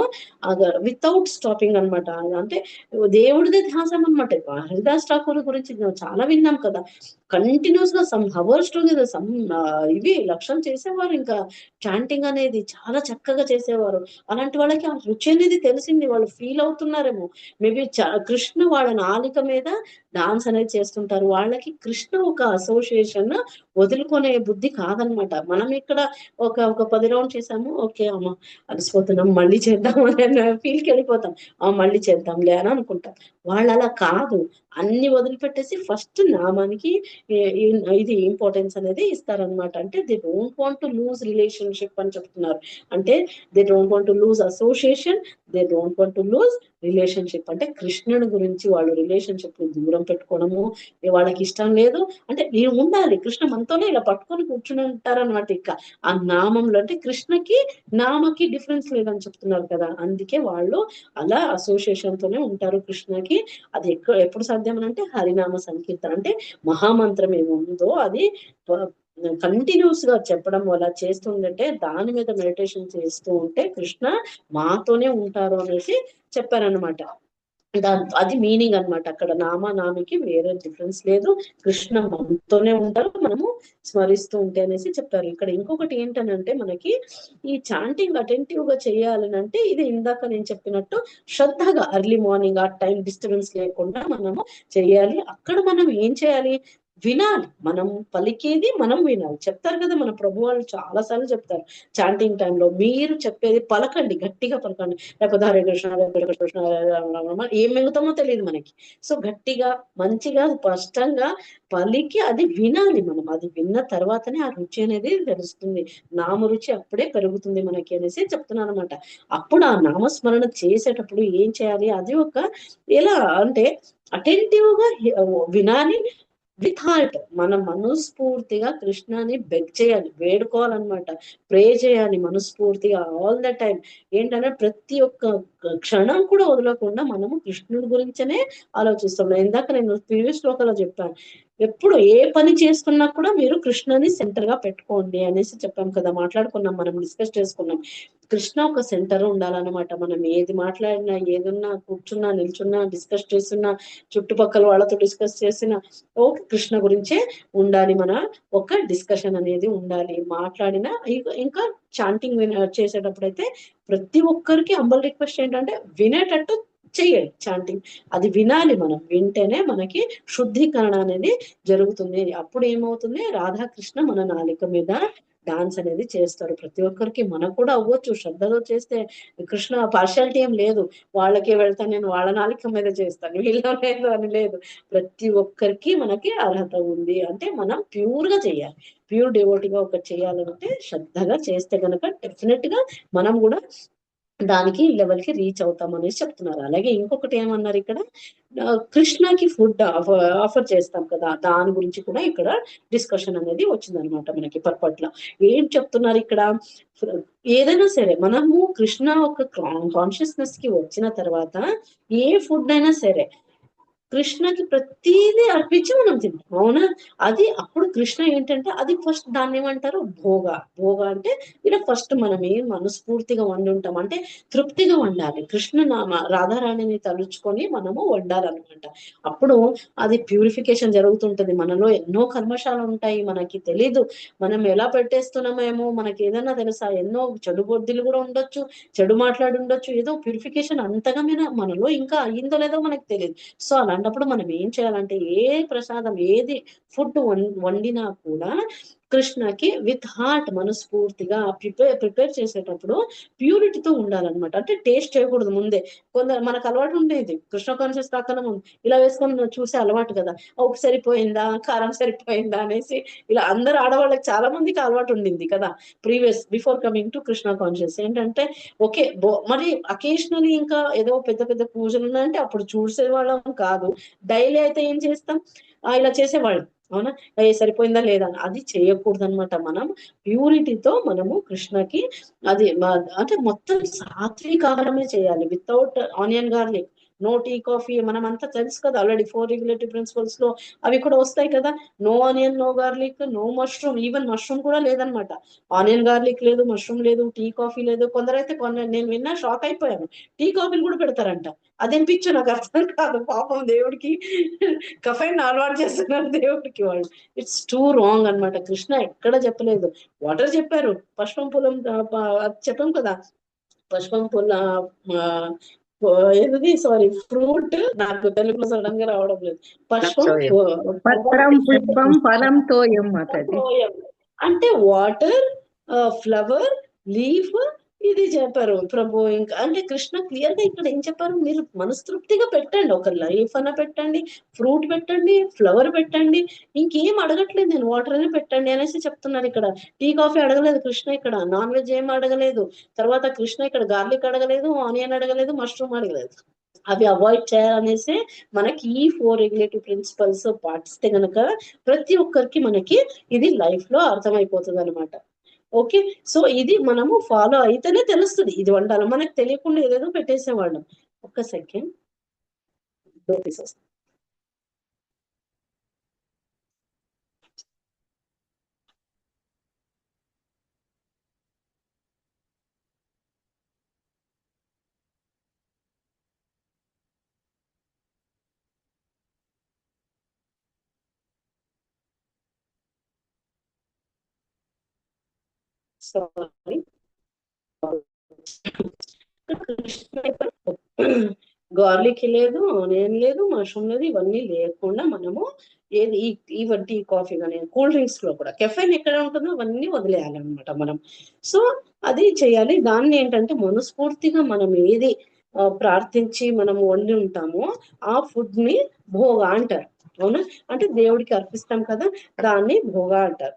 A: వితౌట్ స్టాపింగ్ అనమాట. అంటే దేవుడిదే ధ్యాసం అనమాట. హరిదాస్ ఠాకూర్ గురించి చాలా విన్నాం కదా, కంటిన్యూస్ గా సమ్ హవర్స్ టుగెదర్ ఇవి లక్ష్యం చేసేవారు, ఇంకా చాంటింగ్ అనేది చాలా చక్కగా చేసేవారు. అలాంటి వాళ్ళకి ఆ రుచి అనేది తెలిసింది, వాళ్ళు ఫీల్ అవుతున్నారేమో మేబీ. కృష్ణ వాళ్ళ నాలిక మీద డాన్స్ అనేది చేస్తుంటారు, వాళ్ళకి కృష్ణ ఒక అసోసియేషన్ వదులుకునే బుద్ధి కాదనమాట. మనం ఇక్కడ ఒక 10 రౌండ్ చేసాము, ఓకే అమ్మ అలసిపోతున్నాం మళ్ళీ చేద్దాం అనే ఫీల్కి వెళ్ళిపోతాం, మళ్ళీ చేద్దాంలే అని అనుకుంటాం. వాళ్ళు అలా కాదు, అన్ని వదిలిపెట్టేసి ఫస్ట్ నామానికి ఇది ఇంపార్టెన్స్ అనేది ఇస్తారనమాట. అంటే they don't want to lose relationship అని చెప్తున్నారు. అంటే they don't want to lose association, they don't want to lose relationship. అంటే కృష్ణుని గురించి వాళ్ళు రిలేషన్షిప్ ని దూరం పెట్టుకోవడము వాళ్ళకి ఇష్టం లేదు. అంటే నేను ఉండాలి, కృష్ణ మనతోనే ఇలా పట్టుకొని కూర్చుని ఉంటారనమాట. ఇక ఆ నామంలో అంటే కృష్ణకి నామకి డిఫరెన్స్ లేదని చెప్తున్నారు కదా, అందుకే వాళ్ళు అలా అసోసియేషన్ తోనే ఉంటారు కృష్ణకి. అది ఎప్పుడు సాధ్యం అని అంటే హరినామ సంకీర్తన, అంటే మహామంత్రం ఏముందో అది కంటిన్యూస్ గా చెప్పడం వల్ల చేస్తుందంటే, దాని మీద మెడిటేషన్ చేస్తూ ఉంటే కృష్ణ మాతోనే ఉంటారు అనేసి చెప్పారనమాట. అది మీనింగ్ అనమాట. అక్కడ నామికి వేరే డిఫరెన్స్ లేదు, కృష్ణ మనతోనే ఉంటారు, మనము స్మరిస్తూ ఉంటే అనేసి చెప్పారు. ఇక్కడ ఇంకొకటి ఏంటనంటే మనకి ఈ చాంటింగ్ అటెంటివ్ గా చేయాలని అంటే, ఇది ఇందాక నేను చెప్పినట్టు శ్రద్ధగా ఎర్లీ మార్నింగ్ ఆ టైం డిస్టర్బెన్స్ లేకుండా మనము చేయాలి. అక్కడ మనం ఏం చేయాలి, వినాలి. మనం పలికేది మనం వినాలి. చెప్తారు కదా మన ప్రభు వాళ్ళు చాలా సార్లు చెప్తారు చాంటింగ్ టైంలో, మీరు చెప్పేది పలకండి, గట్టిగా పలకండి. లేకపోతే హరే కృష్ణ హరే కృష్ణ హరే రామ రామ రామ ఏం మింగుతామో తెలియదు మనకి. సో గట్టిగా మంచిగా స్పష్టంగా పలికి అది వినాలి మనం. అది విన్న తర్వాతనే ఆ రుచి అనేది తెలుస్తుంది. నామ రుచి అప్పుడే పెరుగుతుంది మనకి అనేసి చెప్తున్నాను అనమాట. అప్పుడు ఆ నామస్మరణ చేసేటప్పుడు ఏం చేయాలి, అది ఒక ఎలా అంటే అటెంటివ్ గా వినాలి. విత్ హార్ట్ మనం మనస్ఫూర్తిగా కృష్ణని బెగ్ చేయాలి, వేడుకోవాలన్నమాట, ప్రే చేయాలి మనస్ఫూర్తిగా ఆల్ ద టైం. ఏంటంటే ప్రతి ఒక్క క్షణం కూడా వదలకుండా మనము కృష్ణుడి గురించనే ఆలోచిస్తాం. ఇందాక నేను ప్రీవియస్ శ్లోకంలో చెప్పాను, ఎప్పుడు ఏ పని చేస్తున్నా కూడా మీరు కృష్ణని సెంటర్ గా పెట్టుకోండి అనేసి చెప్పాం కదా, మాట్లాడుకున్నాం, మనం డిస్కస్ చేసుకున్నాం. కృష్ణ ఒక సెంటర్ ఉండాలన్నమాట. మనం ఏది మాట్లాడినా, ఏదున్నా, కూర్చున్నా, నిల్చున్నా, డిస్కస్ చేస్తున్నా, చుట్టుపక్కల వాళ్ళతో డిస్కస్ చేసినా ఓకే కృష్ణ గురించే ఉండాలి. మన ఒక డిస్కషన్ అనేది ఉండాలి. మాట్లాడినా ఇంకా చాంటింగ్ చేసేటప్పుడు అయితే ప్రతి ఒక్కరికి హంబల్ రిక్వెస్ట్ ఏంటంటే వినేటట్టు చెయ్యండి చాంటింగ్. అది వినాలి, మనం వింటేనే మనకి శుద్ధీకరణ అనేది జరుగుతుంది. అప్పుడు ఏమవుతుంది, రాధాకృష్ణ మన నాలిక మీద డాన్స్ అనేది చేస్తారు. ప్రతి ఒక్కరికి మనకు కూడా అవ్వచ్చు, శ్రద్ధలో చేస్తే. కృష్ణ పార్షాలిటీ ఏం లేదు, వాళ్ళకే వెళ్తాను నేను, వాళ్ళ నాలిక మీద చేస్తాను, వీళ్ళ లేదు అని లేదు. ప్రతి ఒక్కరికి మనకి అర్హత ఉంది. అంటే మనం ప్యూర్ గా చేయాలి, ప్యూర్ డివోటీగా ఒక చేయాలంటే శ్రద్ధగా చేస్తే గనక డెఫినెట్ గా మనం కూడా దానికి లెవెల్ కి రీచ్ అవుతాం అనేసి చెప్తున్నారు. అలాగే ఇంకొకటి ఏమన్నారు ఇక్కడ, కృష్ణకి ఫుడ్ ఆఫర్ చేస్తాం కదా, దాని గురించి కూడా ఇక్కడ డిస్కషన్ అనేది వచ్చిందనమాట మనకి పర్పట్లో. ఏం చెప్తున్నారు ఇక్కడ, ఏదైనా సరే మనము కృష్ణ ఒక కాన్షియస్నెస్ కి వచ్చిన తర్వాత ఏ ఫుడ్ అయినా సరే కృష్ణకి ప్రతిదీ అర్పించి మనం తింటాం, అవునా. అది అప్పుడు కృష్ణ ఏంటంటే అది ఫస్ట్ దాన్ని ఏమంటారు, భోగ. భోగ అంటే ఇలా ఫస్ట్ మనం ఏం మనస్ఫూర్తిగా వండి ఉంటాం అంటే తృప్తిగా వండాలి. కృష్ణ నామ రాధారాణిని తలుచుకొని మనము వండాలన్నమాట. అప్పుడు అది ప్యూరిఫికేషన్ జరుగుతుంటది. మనలో ఎన్నో కల్మషాలు ఉంటాయి, మనకి తెలీదు, మనం ఎలా పెట్టేస్తున్నామేమో, మనకి ఏదైనా తెలుసా, ఎన్నో చెడు బొద్దులు కూడా ఉండొచ్చు, చెడు మాట్లాడి ఉండొచ్చు, ఏదో ప్యూరిఫికేషన్ అంతగా మనలో ఇంకా అయ్యిందో లేదో మనకు తెలియదు. సో అలాంటప్పుడు మనం ఏం చేయాలంటే, ఏ ప్రసాదం ఏది ఫుడ్ వండినా కూడా కృష్ణకి విత్ హార్ట్ మనస్ఫూర్తిగా ప్రిపేర్ చేసేటప్పుడు ప్యూరిటీతో ఉండాలన్నమాట. అంటే టేస్ట్ చేయకూడదు ముందే. కొందరు మనకు అలవాటు ఉండేది, కృష్ణ కాన్షియస్ కాకుండా ముందు ఇలా వేసుకొని చూసే అలవాటు కదా, ఉప్పు సరిపోయిందా, కారం సరిపోయిందా అనేసి ఇలా అందరు ఆడవాళ్ళకి చాలా మందికి అలవాటు ఉండింది కదా before coming to Krishna conscious. ఏంటంటే ఓకే మరి అకేషనలీ ఇంకా ఏదో పెద్ద పెద్ద పూజలు ఉన్నాయంటే అప్పుడు చూసేవాళ్ళం కాదు. డైలీ అయితే ఏం చేస్తాం, ఇలా చేసేవాళ్ళం, అవునా. సరిపోయిందా లేదా అది చేయకూడదు అనమాట. మనం ప్యూరిటీతో మనము కృష్ణకి అది అంటే మొత్తం సాత్విక ఆహారమే చేయాలి, without onion garlic, no tea coffee. మనం అంతా తెలుసు కదా ఆల్రెడీ 4 రెగ్యులేటరీ ప్రిన్సిపల్స్ లో అవి కూడా వస్తాయి కదా, no onion, no garlic, no mushroom. Even mushroom కూడా లేదనమాట, ఆనియన్ గార్లిక్ లేదు, మష్రూమ్ లేదు, టీ కాఫీ లేదు. కొందరైతే నేను విన్నా షాక్ అయిపోయాను, టీ కాఫీలు కూడా పెడతారంట. అదేం పిచ్చో నాకు అర్థం కాదు. పాపం దేవుడికి కఫైన్ అలవాటు చేస్తున్నారు దేవుడికి వాళ్ళు. ఇట్స్ టూ రాంగ్ అన్నమాట. కృష్ణ ఎక్కడ చెప్పలేదు, వాటర్ చెప్పారు, పుష్పం పొలం చెప్పాం కదా, పుష్పం పొల ఏది సారీ ఫ్రూట్, నాకు తెలుగులో సడన్ గా రావడం లేదు. పుష్పం
I: పత్రం పుష్పం ఫలం తోయం మాతాజీ.
A: అంటే వాటర్, ఫ్లవర్, లీఫ్, ఇది చెప్పారు ప్రభు. ఇంకా అంటే కృష్ణ క్లియర్ గా ఇక్కడ ఏం చెప్పారు, మీరు మనస్తృప్తిగా పెట్టండి, ఒక లైఫ్ అన్న పెట్టండి, ఫ్రూట్ పెట్టండి, ఫ్లవర్ పెట్టండి, ఇంకేం అడగట్లేదు నేను, వాటర్ అనే పెట్టండి అనేసి చెప్తున్నారు ఇక్కడ. టీ కాఫీ అడగలేదు కృష్ణ ఇక్కడ, నాన్ వెజ్ ఏం అడగలేదు. తర్వాత కృష్ణ ఇక్కడ గార్లిక్ అడగలేదు, ఆనియన్ అడగలేదు, మష్రూమ్ అడగలేదు. అవి అవాయిడ్ చేయాలనేసి మనకి ఈ 4 రెగ్యులేటివ్ ప్రిన్సిపల్స్ పాటిస్తే గనక ప్రతి ఒక్కరికి మనకి ఇది లైఫ్ లో అర్థమైపోతుంది అనమాట. ఓకే, సో ఇది మనము ఫాలో అయితేనే తెలుస్తుంది ఇది వండాలి, మనకు తెలియకుండా ఏదేదో పెట్టేసేవాళ్ళం. ఒక్క సెకండ్ తీసేస్తాం. సారీ, గార్లిక్ లేదు, ఆనియన్ లేదు, మష్రూమ్ లేదు, ఇవన్నీ లేకుండా మనము ఏది ఈవెన్ టీ కాఫీ కానీ కూల్ డ్రింక్స్ లో కూడా కెఫైన్ ఎక్కడ ఉంటుందో అవన్నీ వదిలేయాలన్నమాట మనం. సో అది చేయాలి. దాన్ని ఏంటంటే మనస్ఫూర్తిగా మనం ఏది ప్రార్థించి మనం వండి ఉంటామో ఆ ఫుడ్ ని భోగ అంటారు. అవునా? అంటే దేవుడికి అర్పిస్తాం కదా, దాన్ని భోగ అంటారు.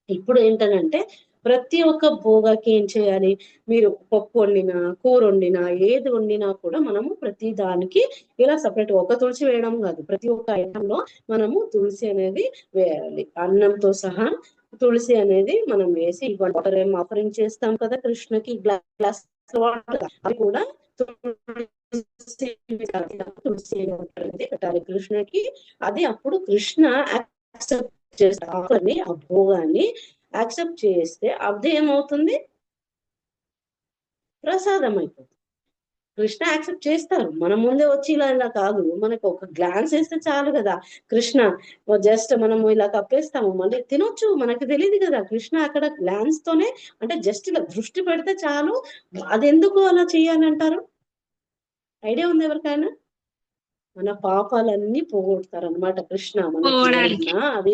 A: ఇప్పుడు ఏంటనంటే ప్రతి ఒక్క భోగాకి ఏం చేయాలి, మీరు పప్పు వండినా, కూర వండినా, ఏది వండినా కూడా మనము ప్రతి దానికి ఇలా సపరేట్ ఒక తులసి వేయడం కాదు, ప్రతి ఒక్క ఐటమ్ లో మనము తులసి అనేది వేయాలి. అన్నంతో సహా తులసి అనేది మనం వేసి వాటర్ ఏం ఆఫరింగ్ చేస్తాం కదా కృష్ణకి, గ్లాస్ వాటర్ అది కూడా తులసి పెట్టాలి కృష్ణకి. అది అప్పుడు కృష్ణ యాక్సెప్ట్ చేస్తాని, ఆ భోగాన్ని యాక్సెప్ట్ చేస్తే అది ఏమవుతుంది, ప్రసాదం అయిపోతుంది. కృష్ణ యాక్సెప్ట్ చేస్తారు, మన ముందే వచ్చి ఇలా ఇలా కాదు, మనకు ఒక గ్లాన్స్ వేస్తే చాలు కదా, కృష్ణ జస్ట్ మనము ఇలా కప్పేస్తాము మళ్ళీ తినొచ్చు, మనకు తెలియదు కదా. కృష్ణ అక్కడ గ్లాన్స్ తోనే, అంటే జస్ట్ ఇలా దృష్టి పెడితే చాలు. అది ఎందుకు అలా చేయాలంటారు? ఐడియా ఉంది ఎవరికైనా? మన పాపాలన్నీ పోగొడతారు అనమాట కృష్ణ. మనకి
B: పోవడానికి.
A: ఏమన్నా అది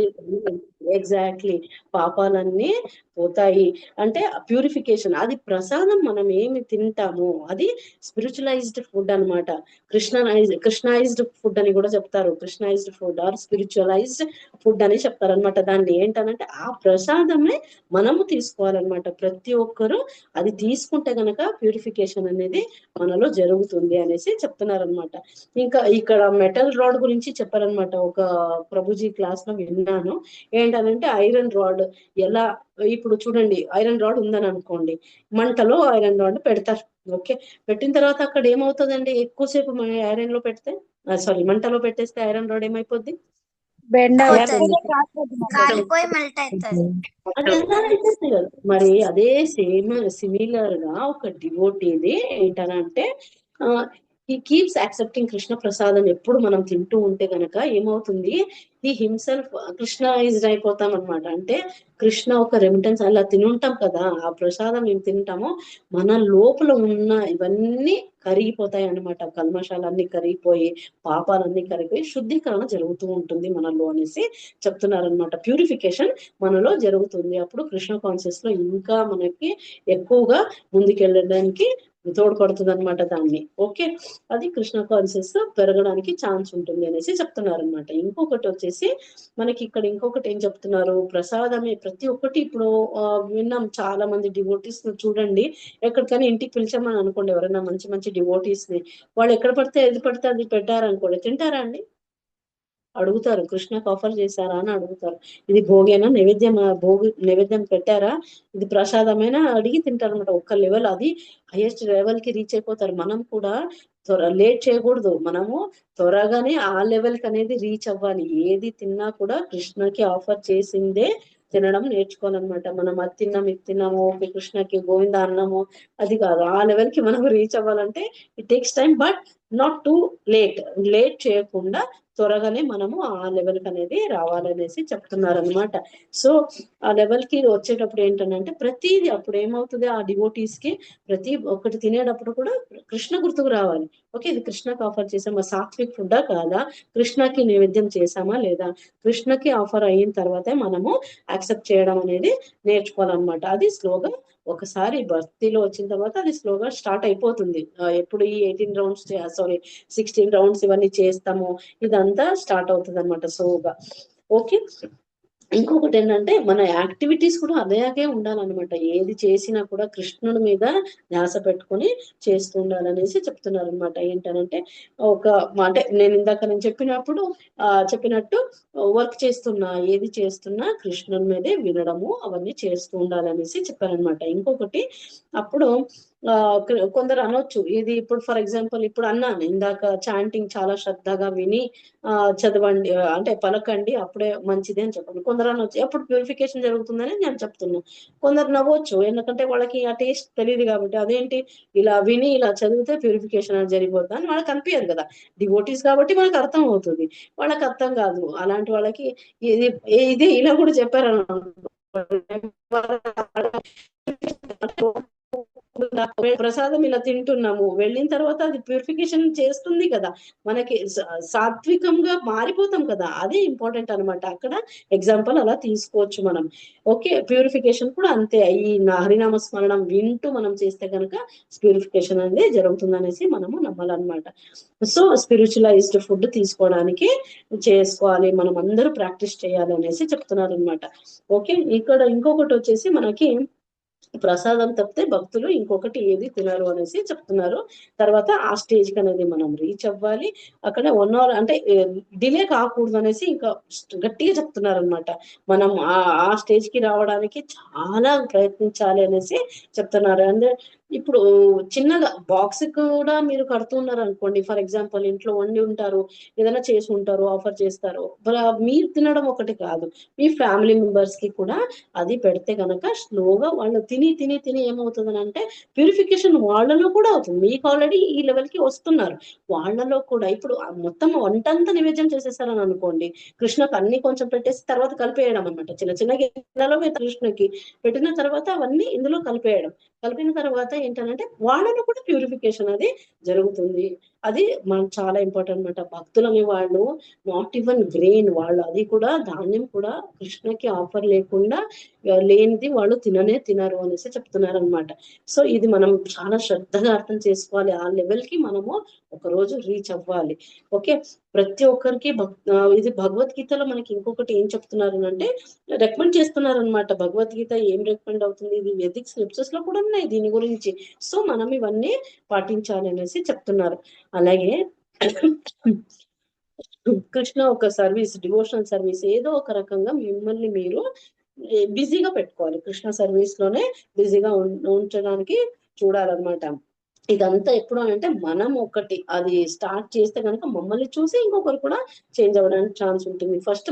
A: ఎగ్జాక్ట్లీ పాపాలన్నీ పోతాయి. అంటే ప్యూరిఫికేషన్, అది ప్రసాదం. మనం ఏమి తింటామో అది స్పిరిచువలైజ్డ్ ఫుడ్ అనమాట. కృష్ణైజ్డ్ ఫుడ్ అని కూడా చెప్తారు. కృష్ణైజ్డ్ ఫుడ్ ఆర్ స్పిరిచువలైజ్డ్ ఫుడ్ అని చెప్తారనమాట. దాన్ని ఏంటనంటే ఆ ప్రసాదమే మనము తీసుకోవాలన్నమాట. ప్రతి ఒక్కరు అది తీసుకుంటే గనక ప్యూరిఫికేషన్ అనేది మనలో జరుగుతుంది అనేసి చెప్తున్నారనమాట. ఇంకా ఇక్కడ మెటల్ రాడ్ గురించి చెప్పారనమాట. ఒక ప్రభుజీ క్లాస్ లో విన్నాను. ఏంటనంటే ఐరన్ రాడ్ ఎలా, ఇప్పుడు చూడండి ఐరన్ రాడ్ ఉందని అనుకోండి, మంటలో ఐరన్ రాడ్ పెడతారు. ఓకే, పెట్టిన తర్వాత అక్కడ ఏమవుతుందండి, ఎక్కువసేపు ఐరన్ లో పెడితే, సారీ మంటలో పెట్టేస్తే ఐరన్ రాడ్ ఏమైపోద్ది,
F: కాలిపోయి మెల్ట్ అవుతుంది.
A: అది ఎలా అయిపోతుంది కదా. మరి అదే సిమిలర్ గా ఒక డివోటీది ఏంటనంటే హీ కీప్స్ యాక్సెప్టింగ్ కృష్ణ ప్రసాదం. ఎప్పుడు మనం తింటూ ఉంటే గనక ఏమవుతుంది, ఈ హిమ్సెల్ఫ్ కృష్ణైజ్డ్ అయిపోతాం అనమాట. అంటే కృష్ణ ఒక రెమిటెన్స్ అలా తినుంటాం కదా, ఆ ప్రసాదం మేము తింటామో మన లోపల ఉన్న ఇవన్నీ కరిగిపోతాయి అన్నమాట. కల్మషాలన్నీ కరిగిపోయి, పాపాలన్నీ కరిగిపోయి శుద్ధీకరణ జరుగుతూ ఉంటుంది మనలో అనేసి చెప్తున్నారనమాట. ప్యూరిఫికేషన్ మనలో జరుగుతుంది. అప్పుడు కృష్ణ కాన్షియస్ లో ఇంకా మనకి ఎక్కువగా ముందుకెళ్ళడానికి తోడ్పడుతుంది అనమాట దాన్ని. ఓకే, అది కృష్ణ కాన్షియస్ పెరగడానికి ఛాన్స్ ఉంటుంది అనేసి చెప్తున్నారు అనమాట. ఇంకొకటి వచ్చేసి మనకి ఇక్కడ ఇంకొకటి ఏం చెప్తున్నారు, ప్రసాదమే ప్రతి ఒక్కటి. ఇప్పుడు విన్నాం చాలా మంది డివోటీస్ చూడండి, ఎక్కడికైనా ఇంటికి పిలిచామని అనుకోండి, ఎవరైనా మంచి మంచి డివోటీస్ ని, వాళ్ళు ఎక్కడ పడితే ఏది పడితే అది పెట్టారనుకోండి, తింటారా అండి? అడుగుతారు, కృష్ణకు ఆఫర్ చేశారా అని అడుగుతారు. ఇది భోగేనా, నైవేద్యం పెట్టారా, ఇది ప్రసాదమైనా అడిగి తింటారు అనమాట. ఒక్క లెవెల్, అది హైయెస్ట్ లెవెల్ కి రీచ్ అయిపోతారు. మనం కూడా లేట్ చేయకూడదు, మనము త్వరగానే ఆ లెవెల్ కి అనేది రీచ్ అవ్వాలి. ఏది తిన్నా కూడా కృష్ణకి ఆఫర్ చేసిందే తినడం నేర్చుకోవాలన్నమాట. మనం అది తిన్నాము ఇది తిన్నాము, ఓకే కృష్ణకి గోవింద అన్నము, అది కాదు. ఆ లెవెల్ కి మనం రీచ్ అవ్వాలంటే it takes time, but not too late చేయకుండా త్వరగానే మనము ఆ లెవెల్ కి అనేది రావాలనేసి చెప్తున్నారు అనమాట. సో ఆ లెవెల్ కి వచ్చేటప్పుడు ఏంటంటే ప్రతిదీ అప్పుడు ఏమవుతుంది, ఆ డివోటీస్ కి ప్రతి ఒక్కటి తినేటప్పుడు కూడా కృష్ణ గుర్తుకు రావాలి. ఓకే, ఇది కృష్ణకి ఆఫర్ చేసామా, సాత్విక్ ఫుడ్డా కాదా, కృష్ణకి నైవేద్యం చేసామా లేదా, కృష్ణకి ఆఫర్ అయిన తర్వాతే మనము యాక్సెప్ట్ చేయడం అనేది నేర్చుకోవాలన్నమాట. అది స్లోగా ఒకసారి భక్తిలో వచ్చిన తర్వాత అది స్లోగా స్టార్ట్ అయిపోతుంది. ఎప్పుడు ఈ 18 రౌండ్స్ 16 రౌండ్స్ ఇవన్నీ చేస్తాము, ఇదంతా స్టార్ట్ అవుతుంది అనమాట స్లోగా. ఓకే, ఇంకొకటి ఏంటంటే మన యాక్టివిటీస్ కూడా అలాగే ఉండాలన్నమాట. ఏది చేసినా కూడా కృష్ణుడి మీద ధ్యాస పెట్టుకొని చేస్తూ ఉండాలనేసి చెప్తున్నారు అనమాట. ఏంటనంటే అంటే నేను ఇందాక చెప్పినట్టు వర్క్ చేస్తున్నా, ఏది చేస్తున్నా కృష్ణుడి మీదే వినడము అవన్నీ చేస్తూ ఉండాలనేసి చెప్పారనమాట. ఇంకొకటి అప్పుడు కొందరు అనొచ్చు, ఇది ఇప్పుడు ఫర్ ఎగ్జాంపుల్ ఇప్పుడు అన్నాను ఇందాక, చాంటింగ్ చాలా శ్రద్ధగా విని చదవండి, అంటే పలకండి అప్పుడే మంచిది అని చెప్పండి. కొందరు అనొచ్చు ఎప్పుడు ప్యూరిఫికేషన్ జరుగుతుందని నేను చెప్తున్నా. కొందరు నవ్వచ్చు, ఎందుకంటే వాళ్ళకి ఆ టేస్ట్ తెలియదు కాబట్టి, అదేంటి ఇలా విని ఇలా చదివితే ప్యూరిఫికేషన్ అని జరిగిపోద్దా అని వాళ్ళకి అనిపించదు కదా. డివోటీస్ కాబట్టి మనకు అర్థం అవుతుంది, వాళ్ళకి అర్థం కాదు. అలాంటి వాళ్ళకి ఇది ఇలా కూడా చెప్పారు ప్రసాదం ఇలా తింటున్నాము, వెళ్ళిన తర్వాత అది ప్యూరిఫికేషన్ చేస్తుంది కదా, మనకి సాత్వికంగా మారిపోతాం కదా, అదే ఇంపార్టెంట్ అనమాట. అక్కడ ఎగ్జాంపుల్ అలా తీసుకోవచ్చు మనం. ఓకే, ప్యూరిఫికేషన్ కూడా అంతే. ఈ హరినామ స్మరణం వింటూ మనం చేస్తే కనుక ప్యూరిఫికేషన్ అనేది జరుగుతుంది అనేసి మనము నమ్మాలన్నమాట. సో స్పిరిచువలైజ్డ్ ఫుడ్ తీసుకోవడానికి చేసుకోవాలి, మనం అందరూ ప్రాక్టీస్ చేయాలి అనేసి చెప్తున్నారు అనమాట. ఓకే, ఇక్కడ ఇంకొకటి వచ్చేసి మనకి ప్రసాదం తప్పితే భక్తులు ఇంకొకటి ఏది తినరు అనేసి చెప్తున్నారు. తర్వాత ఆ స్టేజ్ కి అనేది మనం రీచ్ అవ్వాలి. అక్కడ 1 hour అంటే డిలే కాకూడదు అనేసి ఇంకా గట్టిగా చెప్తున్నారు అనమాట. మనం ఆ స్టేజ్ కి రావడానికి చాలా ప్రయత్నించాలి అనేసి చెప్తున్నారు. అండ్ ఇప్పుడు చిన్నగా బాక్స్ కూడా మీరు కడుతున్నారు అనుకోండి, ఫర్ ఎగ్జాంపుల్ ఇంట్లో వండి ఉంటారు, ఏదైనా చేసి ఉంటారు, ఆఫర్ చేస్తారు, మీరు తినడం ఒకటి కాదు, మీ ఫ్యామిలీ మెంబర్స్ కి కూడా అది పెడితే కనుక స్లోగా వాళ్ళు తిని తిని తిని ఏమవుతుంది అంటే ప్యూరిఫికేషన్ వాళ్ళలో కూడా అవుతుంది. మీకు ఆల్రెడీ ఈ లెవెల్ కి వస్తున్నారు, వాళ్ళలో కూడా ఇప్పుడు మొత్తం వంటంతా నివేద్యం చేసేసారని అనుకోండి, కృష్ణకు అన్ని కొంచెం పెట్టేసి తర్వాత కలిపేయడం అనమాట. చిన్న చిన్న గిన్నెలో కృష్ణకి పెట్టిన తర్వాత అవన్నీ ఇందులో కలిపేయడం, కలిపిన తర్వాత ఏంటంటే వాళ్ళలో కూడా ప్యూరిఫికేషన్ అది జరుగుతుంది. అది మనకు చాలా ఇంపార్టెంట్ అనమాట. భక్తులు అనే వాళ్ళు నాట్ ఈవెన్ గ్రెయిన్, వాళ్ళు అది కూడా ధాన్యం కూడా కృష్ణకి ఆఫర్ లేకుండా లేనిది వాళ్ళు తినరు అనేసి చెప్తున్నారు అనమాట. సో ఇది మనం చాలా శ్రద్ధగా అర్థం చేసుకోవాలి, ఆ లెవెల్ కి మనము ఒక రోజు రీచ్ అవ్వాలి. ఓకే, ప్రతి ఒక్కరికి ఇది భగవద్గీతలో మనకి ఇంకొకటి ఏం చెప్తున్నారు అంటే రికమెండ్ చేస్తున్నారు అనమాట. భగవద్గీత ఏం రికమెండ్ అవుతుంది, ఇది వేదిక్ స్క్రిప్చర్స్ లో కూడా ఉన్నాయి దీని గురించి. సో మనం ఇవన్నీ పాటించాలి అనేసి చెప్తున్నారు. అలాగే కృష్ణ ఒక సర్వీస్, డివోషనల్ సర్వీస్ ఏదో ఒక రకంగా మిమ్మల్ని మీరు బిజీగా పెట్టుకోవాలి, కృష్ణ సర్వీస్ లోనే బిజీగా ఉంచడానికి చూడాలన్నమాట. ఇదంతా ఎప్పుడు అంటే మనం ఒకటి అది స్టార్ట్ చేస్తే కనుక మమ్మల్ని చూసి ఇంకొకరు కూడా చేంజ్ అవ్వడానికి ఛాన్స్ ఉంటుంది. ఫస్ట్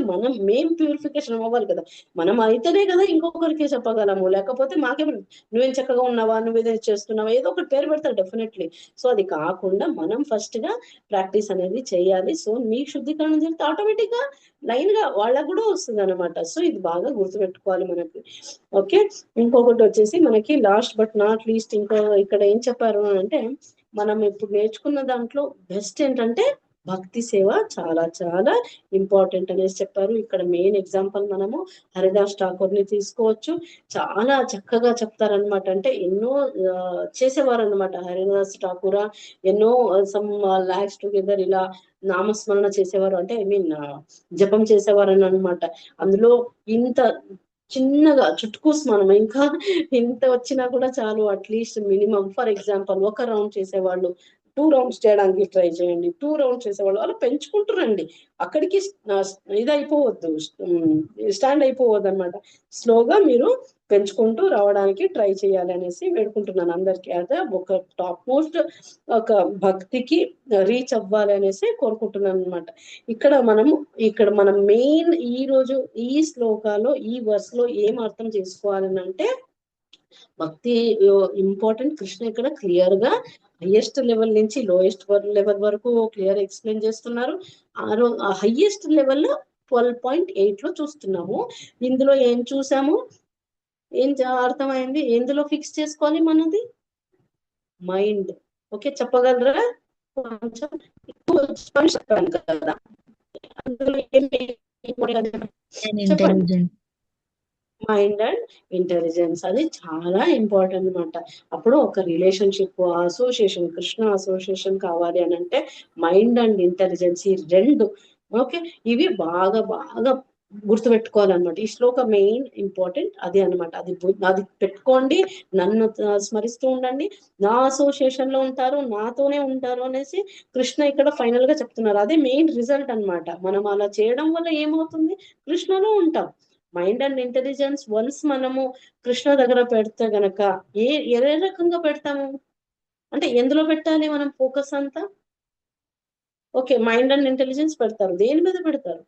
A: మేము ప్యూరిఫికేషన్ అవ్వాలి కదా, మనం అయితేనే కదా ఇంకొకరికి చెప్పగలము, లేకపోతే మాకే నువ్వేం చక్కగా ఉన్నావా, నువ్వేదో చేస్తున్నావా, ఏదో ఒకటి పేరు పెడతారు డెఫినెట్లీ. సో అది కాకుండా మనం ఫస్ట్ గా ప్రాక్టీస్ అనేది చేయాలి. సో మీకు శుద్ధీకరణ జరిగితే ఆటోమేటిక్ గా లైన్ గా వాళ్ళకు కూడా వస్తుంది అనమాట. సో ఇది బాగా గుర్తుపెట్టుకోవాలి మనకి. ఓకే, ఇంకొకటి వచ్చేసి మనకి లాస్ట్ బట్ నాట్ లీస్ట్ ఇంకో ఇక్కడ ఏం చెప్పారు అంటే మనం ఇప్పుడు నేర్చుకున్న దాంట్లో బెస్ట్ ఏంటంటే భక్తి సేవ చాలా చాలా ఇంపార్టెంట్ అనేసి చెప్పారు. ఇక్కడ మెయిన్ ఎగ్జాంపుల్ మనము హరిదాస్ ఠాకూర్ ని తీసుకోవచ్చు, చాలా చక్కగా చెప్తారనమాట. అంటే ఎన్నో చేసేవారు అనమాట హరిదాస్ ఠాకూర్, ఎన్నో సమ్ లాక్స్ టుగెదర్ ఇలా నామస్మరణ చేసేవారు, అంటే ఐ మీన్ జపం చేసేవారు అనమాట. అందులో ఇంత చిన్నగా చుట్టుకూసి మనం ఇంకా ఇంత వచ్చినా కూడా చాలు, at least minimum for example 1 round చేసేవాళ్ళు 2 రౌండ్స్ చేయడానికి ట్రై చేయండి, 2 రౌండ్స్ చేసేవాళ్ళు అలా పెంచుకుంటారండి. అక్కడికి ఇది అయిపోవద్దు, స్టాండ్ అయిపోవద్దు అనమాట. స్లోగా మీరు పెంచుకుంటూ రావడానికి ట్రై చేయాలి అనేసి వేడుకుంటున్నాను అందరికి. అదే ఒక టాప్ మోస్ట్ ఒక భక్తికి రీచ్ అవ్వాలి అనేసి కోరుకుంటున్నాను అనమాట. ఇక్కడ మనం మెయిన్ ఈ రోజు ఈ శ్లోకాలో ఈ వర్స్ లో ఏం అర్థం చేసుకోవాలని అంటే భక్తి ఇంపార్టెంట్. కృష్ణ ఇక్కడ క్లియర్ గా హైయెస్ట్ లెవెల్ నుంచి లోయెస్ట్ లెవెల్ వరకు క్లియర్ ఎక్స్ప్లెయిన్ చేస్తున్నారు. ఆ హైయెస్ట్ లెవెల్ 12.8 లో చూస్తున్నాము. ఇందులో ఏం చూసాము, ఏం అర్థమైంది, ఎందులో ఫిక్స్ చేసుకోవాలి మనది మైండ్. ఓకే, చెప్పగలరా కొంచెం చెప్పండి కదా, అందులో చెప్పండి. మైండ్ అండ్ ఇంటెలిజెన్స్ అది చాలా ఇంపార్టెంట్ అనమాట. అప్పుడు ఒక రిలేషన్షిప్ అసోసియేషన్, కృష్ణ అసోసియేషన్ కావాలి అని అంటే మైండ్ అండ్ ఇంటెలిజెన్స్ ఈ రెండు, ఓకే, ఇవి బాగా బాగా గుర్తుపెట్టుకోవాలన్నమాట. ఈ శ్లోక మెయిన్ ఇంపార్టెంట్ అది అనమాట. అది పెట్టుకోండి, నన్ను స్మరిస్తూ ఉండండి, నా అసోసియేషన్ లో ఉంటారు, నాతోనే ఉంటారు అనేసి కృష్ణ ఇక్కడ ఫైనల్ గా చెప్తున్నారు. అదే మెయిన్ రిజల్ట్ అనమాట. మనం అలా చేయడం వల్ల ఏమవుతుంది, కృష్ణలో ఉంటాం. మైండ్ అండ్ ఇంటెలిజెన్స్ వన్స్ మనము కృష్ణ దగ్గర పెడితే గనక ఏ రకంగా పెడతాము అంటే ఎందులో పెట్టాలి మనం ఫోకస్ అంతా? ఓకే, మైండ్ అండ్ ఇంటెలిజెన్స్ పెడతారు, దేని మీద పెడతారు?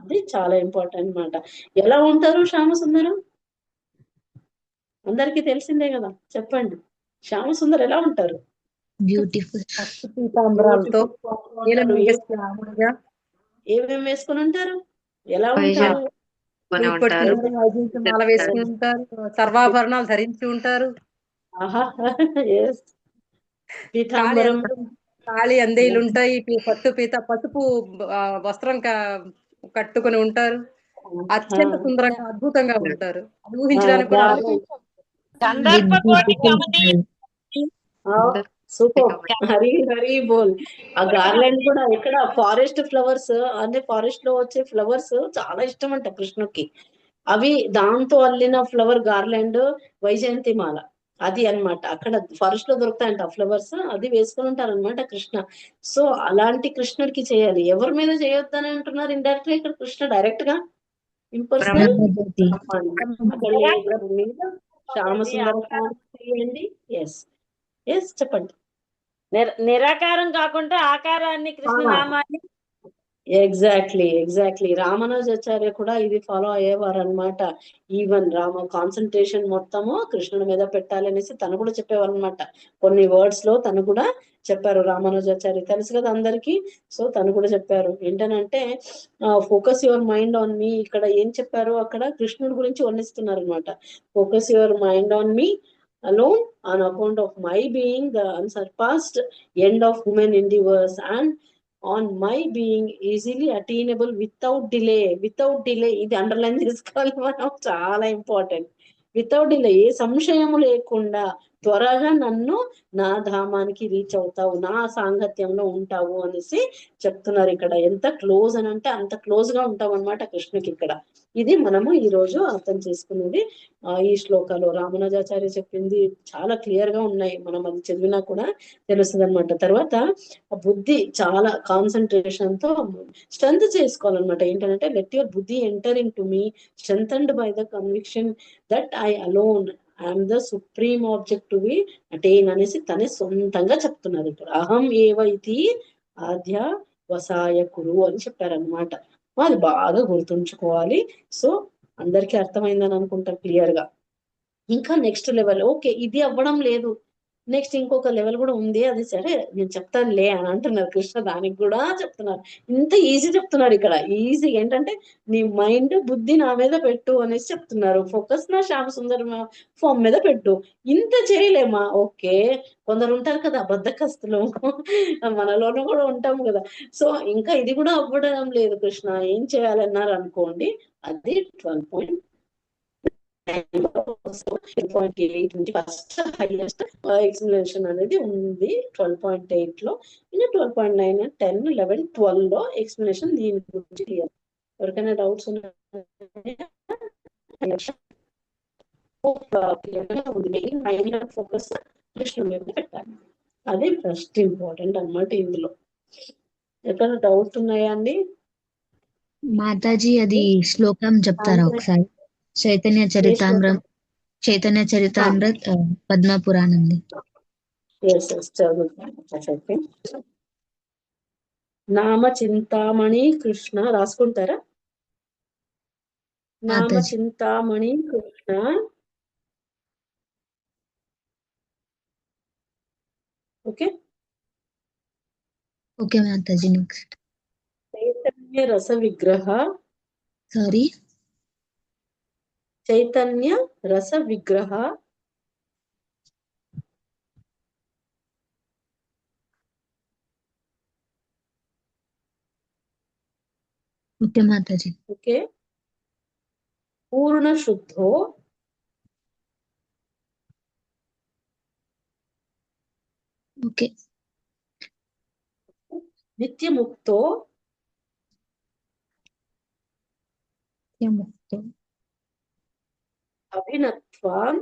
A: అది చాలా ఇంపార్టెంట్ అన్నమాట. ఎలా ఉంటారు శ్యామసుందరం? అందరికీ తెలిసిందే కదా, చెప్పండి. శ్యామసుందర్ ఎలా ఉంటారు?
C: బ్యూటిఫుల్.
A: ఏమేమి వేసుకుని ఉంటారు, ఎలా ఉంటారు?
E: ఇప్పటి
B: ఉంటారు.
E: పిల్లలు వైజయంతిమాల వేసుకుని ఉంటారు, సర్వాభరణాలు ధరించి ఉంటారు.
A: ఆహా ఎస్
E: కాళీ
A: పీతాంబరం
E: కాళీ అందేలు ఉంటాయి, పసుపు వస్త్రం కట్టుకుని ఉంటారు. అత్యంత సుందరంగా అద్భుతంగా ఉంటారు. అది ఊహించడానికి కూడా
A: సూపర్. హరి హరి బోల్. ఆ గార్లెండ్ కూడా ఇక్కడ ఫారెస్ట్ ఫ్లవర్స్ అంటే ఫారెస్ట్ లో వచ్చే ఫ్లవర్స్ చాలా ఇష్టం అంట కృష్ణుకి. అవి దాంతో అల్లిన ఫ్లవర్ గార్లెండ్ వైజయంతిమాల అది అన్నమాట. అక్కడ ఫారెస్ట్ లో దొరుకుతాయంట ఆ ఫ్లవర్స్, అది వేసుకుని ఉంటారు అనమాట కృష్ణ. సో అలాంటి కృష్ణుడికి చేయాలి. ఎవరి మీద చేయొద్దని అంటున్నారు ఇండైరెక్ట్ గా ఇక్కడ కృష్ణ డైరెక్ట్ గా ఇంపర్సనల్ మీద శ్యామ సుందర చేయండి. ఎస్ ఎస్ చెప్పండి.
M: నిరాకారం కాకుండా ఆకారాన్ని కృష్ణ నామాన్ని
A: ఎగ్జాక్ట్లీ రామానుజాచార్య కూడా ఇది ఫాలో అయ్యేవారు అనమాట. ఈవెన్ రామ కాన్సన్ట్రేషన్ మొత్తము కృష్ణుడి మీద పెట్టాలనేసి తను కూడా చెప్పేవారు అనమాట. కొన్ని వర్డ్స్ లో తను కూడా చెప్పారు. రామానుజాచార్య తెలుసు కదా అందరికి. సో తను కూడా చెప్పారు ఏంటనంటే ఫోకస్ యువర్ మైండ్ ఆన్ మీ. ఇక్కడ ఏం చెప్పారు, అక్కడ కృష్ణుడి గురించి వర్ణిస్తున్నారు అనమాట. Focus your mind on me alone on account of my being the unsurpassed end of human endeavors and on my being easily attainable without delay. ఇది అండర్లైన్ చేసుకోవాలి మనం, చాలా ఇంపార్టెంట్. వితౌట్ డిలే, ఏ సంశయము లేకుండా త్వరగా నన్ను నా ధామానికి రీచ్ అవుతావు, నా సాంగత్యంలో ఉంటావు అనేసి చెప్తున్నారు ఇక్కడ. ఎంత క్లోజ్ అని అంటే అంత క్లోజ్ గా ఉంటాం అనమాట కృష్ణుకి ఇక్కడ. ఇది మనము ఈ రోజు అర్థం చేసుకునేది ఈ శ్లోకాలు. రామానుజాచార్య చెప్పింది చాలా క్లియర్ గా ఉన్నాయి, మనం అది చదివినా కూడా తెలుస్తుంది అనమాట. తర్వాత బుద్ధి చాలా కాన్సన్ట్రేషన్ తో స్ట్రెంత్ చేసుకోవాలన్నమాట. ఏంటంటే let your buddhi enter in to me strengthened by the conviction that I alone I'm the supreme object to be attain అనేసి తనే సొంతంగా చెప్తున్నారు ఇక్కడ. అహం ఏవ ఇది ఆద్య వసాయ కురు అని చెప్పారనమాట. అది బాగా గుర్తుంచుకోవాలి. సో అందరికీ అర్థమైందని అనుకుంటా క్లియర్ గా. ఇంకా నెక్స్ట్ లెవెల్, ఓకే ఇది అవ్వడం లేదు, నెక్స్ట్ ఇంకొక లెవెల్ కూడా ఉంది, అది సరే నేను చెప్తానులే అని అంటున్నారు కృష్ణ. దానికి కూడా చెప్తున్నారు, ఇంత ఈజీ చెప్తున్నారు ఇక్కడ. ఈజీ ఏంటంటే నీ మైండ్ బుద్ధి నా మీద పెట్టు అనేసి చెప్తున్నారు. ఫోకస్ నా శ్యామ సుందర ఫామ్ మీద పెట్టు. ఇంత చేయలేమా? ఓకే, కొందరు ఉంటారు కదా బద్ధకస్తులు, మనలోనూ కూడా ఉంటాం కదా. సో ఇంకా ఇది కూడా అవ్వడం లేదు కృష్ణ, ఏం చేయాలన్నారు అనుకోండి. అది 12.8 నుంచి ఫస్ట్ హైయెస్ట్ ఎక్స్ప్లెనేషన్ అనేది ఉంది 12.8 లో. ఇంకా 12.9, 10, 11, 12 లో ఎక్స్ప్లెనేషన్ దీని గురించి క్లియర్. ఎవరికైనా డౌట్స్ ఉన్నాయా? ఫోకస్ కృష్ణ మీద పెట్టాలి, అది ఫస్ట్ ఇంపార్టెంట్ అన్నమాట ఇందులో. ఎక్కడ డౌట్ ఉన్నాయా అండి?
C: మాతాజీ అది శ్లోకం చెప్తారా ఒకసారి? చైతన్య చరితామృత్ పద్మ పురాణంది.
A: నామ చింతామణి కృష్ణ రాసుకుంటారా? నామ చింతామణి కృష్ణ
C: ఓకే మాతాజీ. నెక్స్ట్
A: చైతన్య రస విగ్రహ.
C: సారీ,
A: చైతన్య రస విగ్రహ
C: ఓకే మాతాజీ.
A: ఓకే. పూర్ణ శుద్ధో
C: ఓకే.
A: నిత్యముక్తో అభినత్వాన్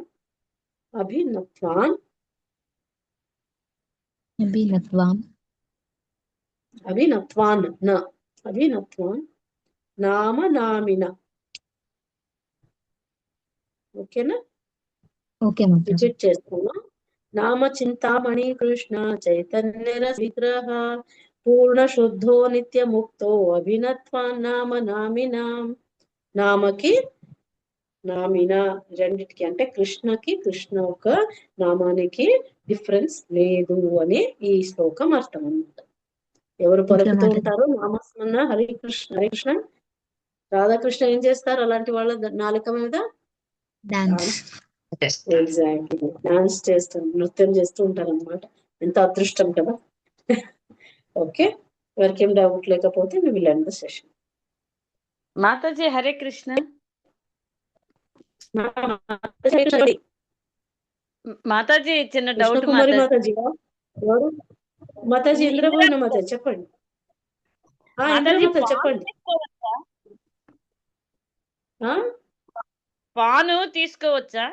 A: నామ నామిన. ఓకేనా?
C: ఓకే మాతాజీ.
A: రిపీట్ చేస్తాను. నామ చింతామణి కృష్ణ చైతన్య రస విగ్రహ పూర్ణ శుద్ధో నిత్య ముక్తో అభినత్వాన్ నామ నామినాం. నామకి నామిన రెండిటికి అంటే కృష్ణకి కృష్ణ ఒక నామానికి డిఫరెన్స్ లేదు అని ఈ శ్లోకం అర్థం అన్నమాట. ఎవరు పలుకుతూ ఉంటారో నామస్మరణ హరే కృష్ణ రాధాకృష్ణ ఏం చేస్తారు అలాంటి వాళ్ళ నాలుక మీద?
C: డాన్స్.
A: ఎగ్జాక్ట్లీ, డాన్స్ చేస్తూ నృత్యం చేస్తూ ఉంటారు అనమాట. ఎంత అదృష్టం కదా. ఓకే, ఎవరికి ఏం డౌట్ లేకపోతే we will end the session.
M: Mataji Hare Krishna. Mataji చిన్న డౌట్.
A: కృష్ణకుమారి మాతాజీ ఎవరు? మాతాజీ ఇంద్రభూషణ మాతాజీ చెప్పండి. ఇంద్రమాతాజీ చెప్పండి.
M: పాను తీసుకోవచ్చా?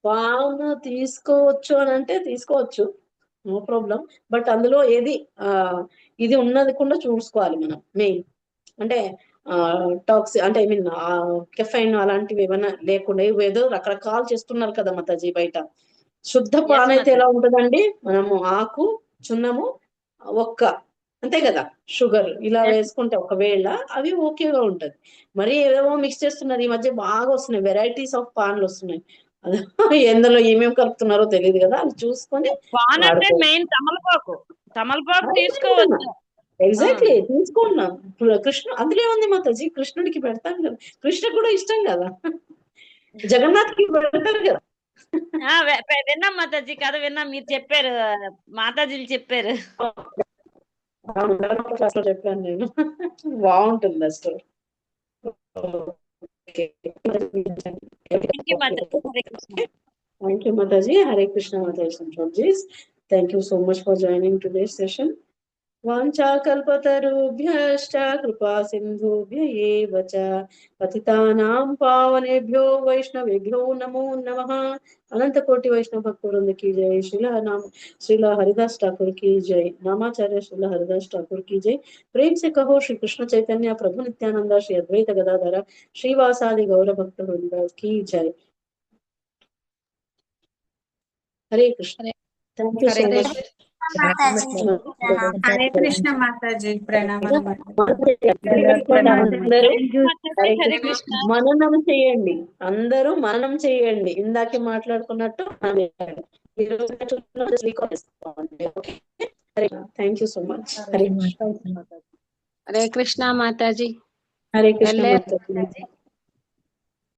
A: పాను తీసుకోవచ్చు అని అంటే తీసుకోవచ్చు, నో ప్రాబ్లం. బట్ అందులో ఏది ఇది ఉన్నది కూడా చూసుకోవాలి మనం. మెయిన్ అంటే టాక్సిక్ అంటే ఐ మీన్ కెఫైన్ అలాంటివి ఏమైనా లేకుండా, ఏదో రకరకాలు చేస్తున్నారు కదా మాతాజీ బయట. శుద్ధ పాన్ అయితే ఎలా ఉంటుందండి, మనము ఆకు, చున్నము, ఒక్క అంతే కదా, షుగర్ ఇలా వేసుకుంటే ఒకవేళ అవి ఓకేగా ఉంటది. మరి ఏవేవో మిక్స్ చేస్తున్నారు ఈ మధ్య, బాగా వస్తున్నాయి వెరైటీస్ ఆఫ్ పాన్లు వస్తున్నాయి. ఎందులో ఏమేమి కలుపుతున్నారో తెలియదు కదా, అది చూసుకొని
M: పాన్ అంటే మెయిన్ తమలపాకు. తమలపాకు తీసుకోవచ్చు.
A: ఎగ్జాక్ట్లీ, తీసుకున్నాం. కృష్ణ అందులో ఉంది మాతాజీ, కృష్ణుడికి పెడతాం కదా, కృష్ణ కూడా ఇష్టం కదా, జగన్నాథ్కి పెడతారు కదా.
M: విన్నాం మాతాజీ, కథ విన్నాం, మీరు చెప్పారు, మాతాజీలు చెప్పారు.
A: క్లాస్ లో చెప్పాను నేను, బాగుంటుంది ఆ story. Thank you Mataji. Hare Krishna Mataji Sanjis. Thank you so much for joining today's session. Vancha kalpatarubhyashcha kripa sindhubhya eva cha patitanam pavanebhyo vaishnavebhyo namo namaha. Ananta koti Vaishnava bhaktivinoda ki jai. Srila Haridas Thakur ki jai. Namacharya Srila Haridas Thakur ki jai. प्रेम से कहो श्री कृष्ण चैतन्य प्रभु नित्यानंद श्री अद्वैत गदाधर श्रीवासादि गौर भक्त वृंद की जय. Hare Krishna. Thank you so much.
D: Hare Krishna माताजी. प्రణామం.
A: మననం చేయండి, అందరూ మననం చేయండి. ఇందాకే మాట్లాడుకున్నట్టు thank you so much.
H: Hare Krishna మాతాజీ.
A: హరే కృష్ణ మాతాజీ.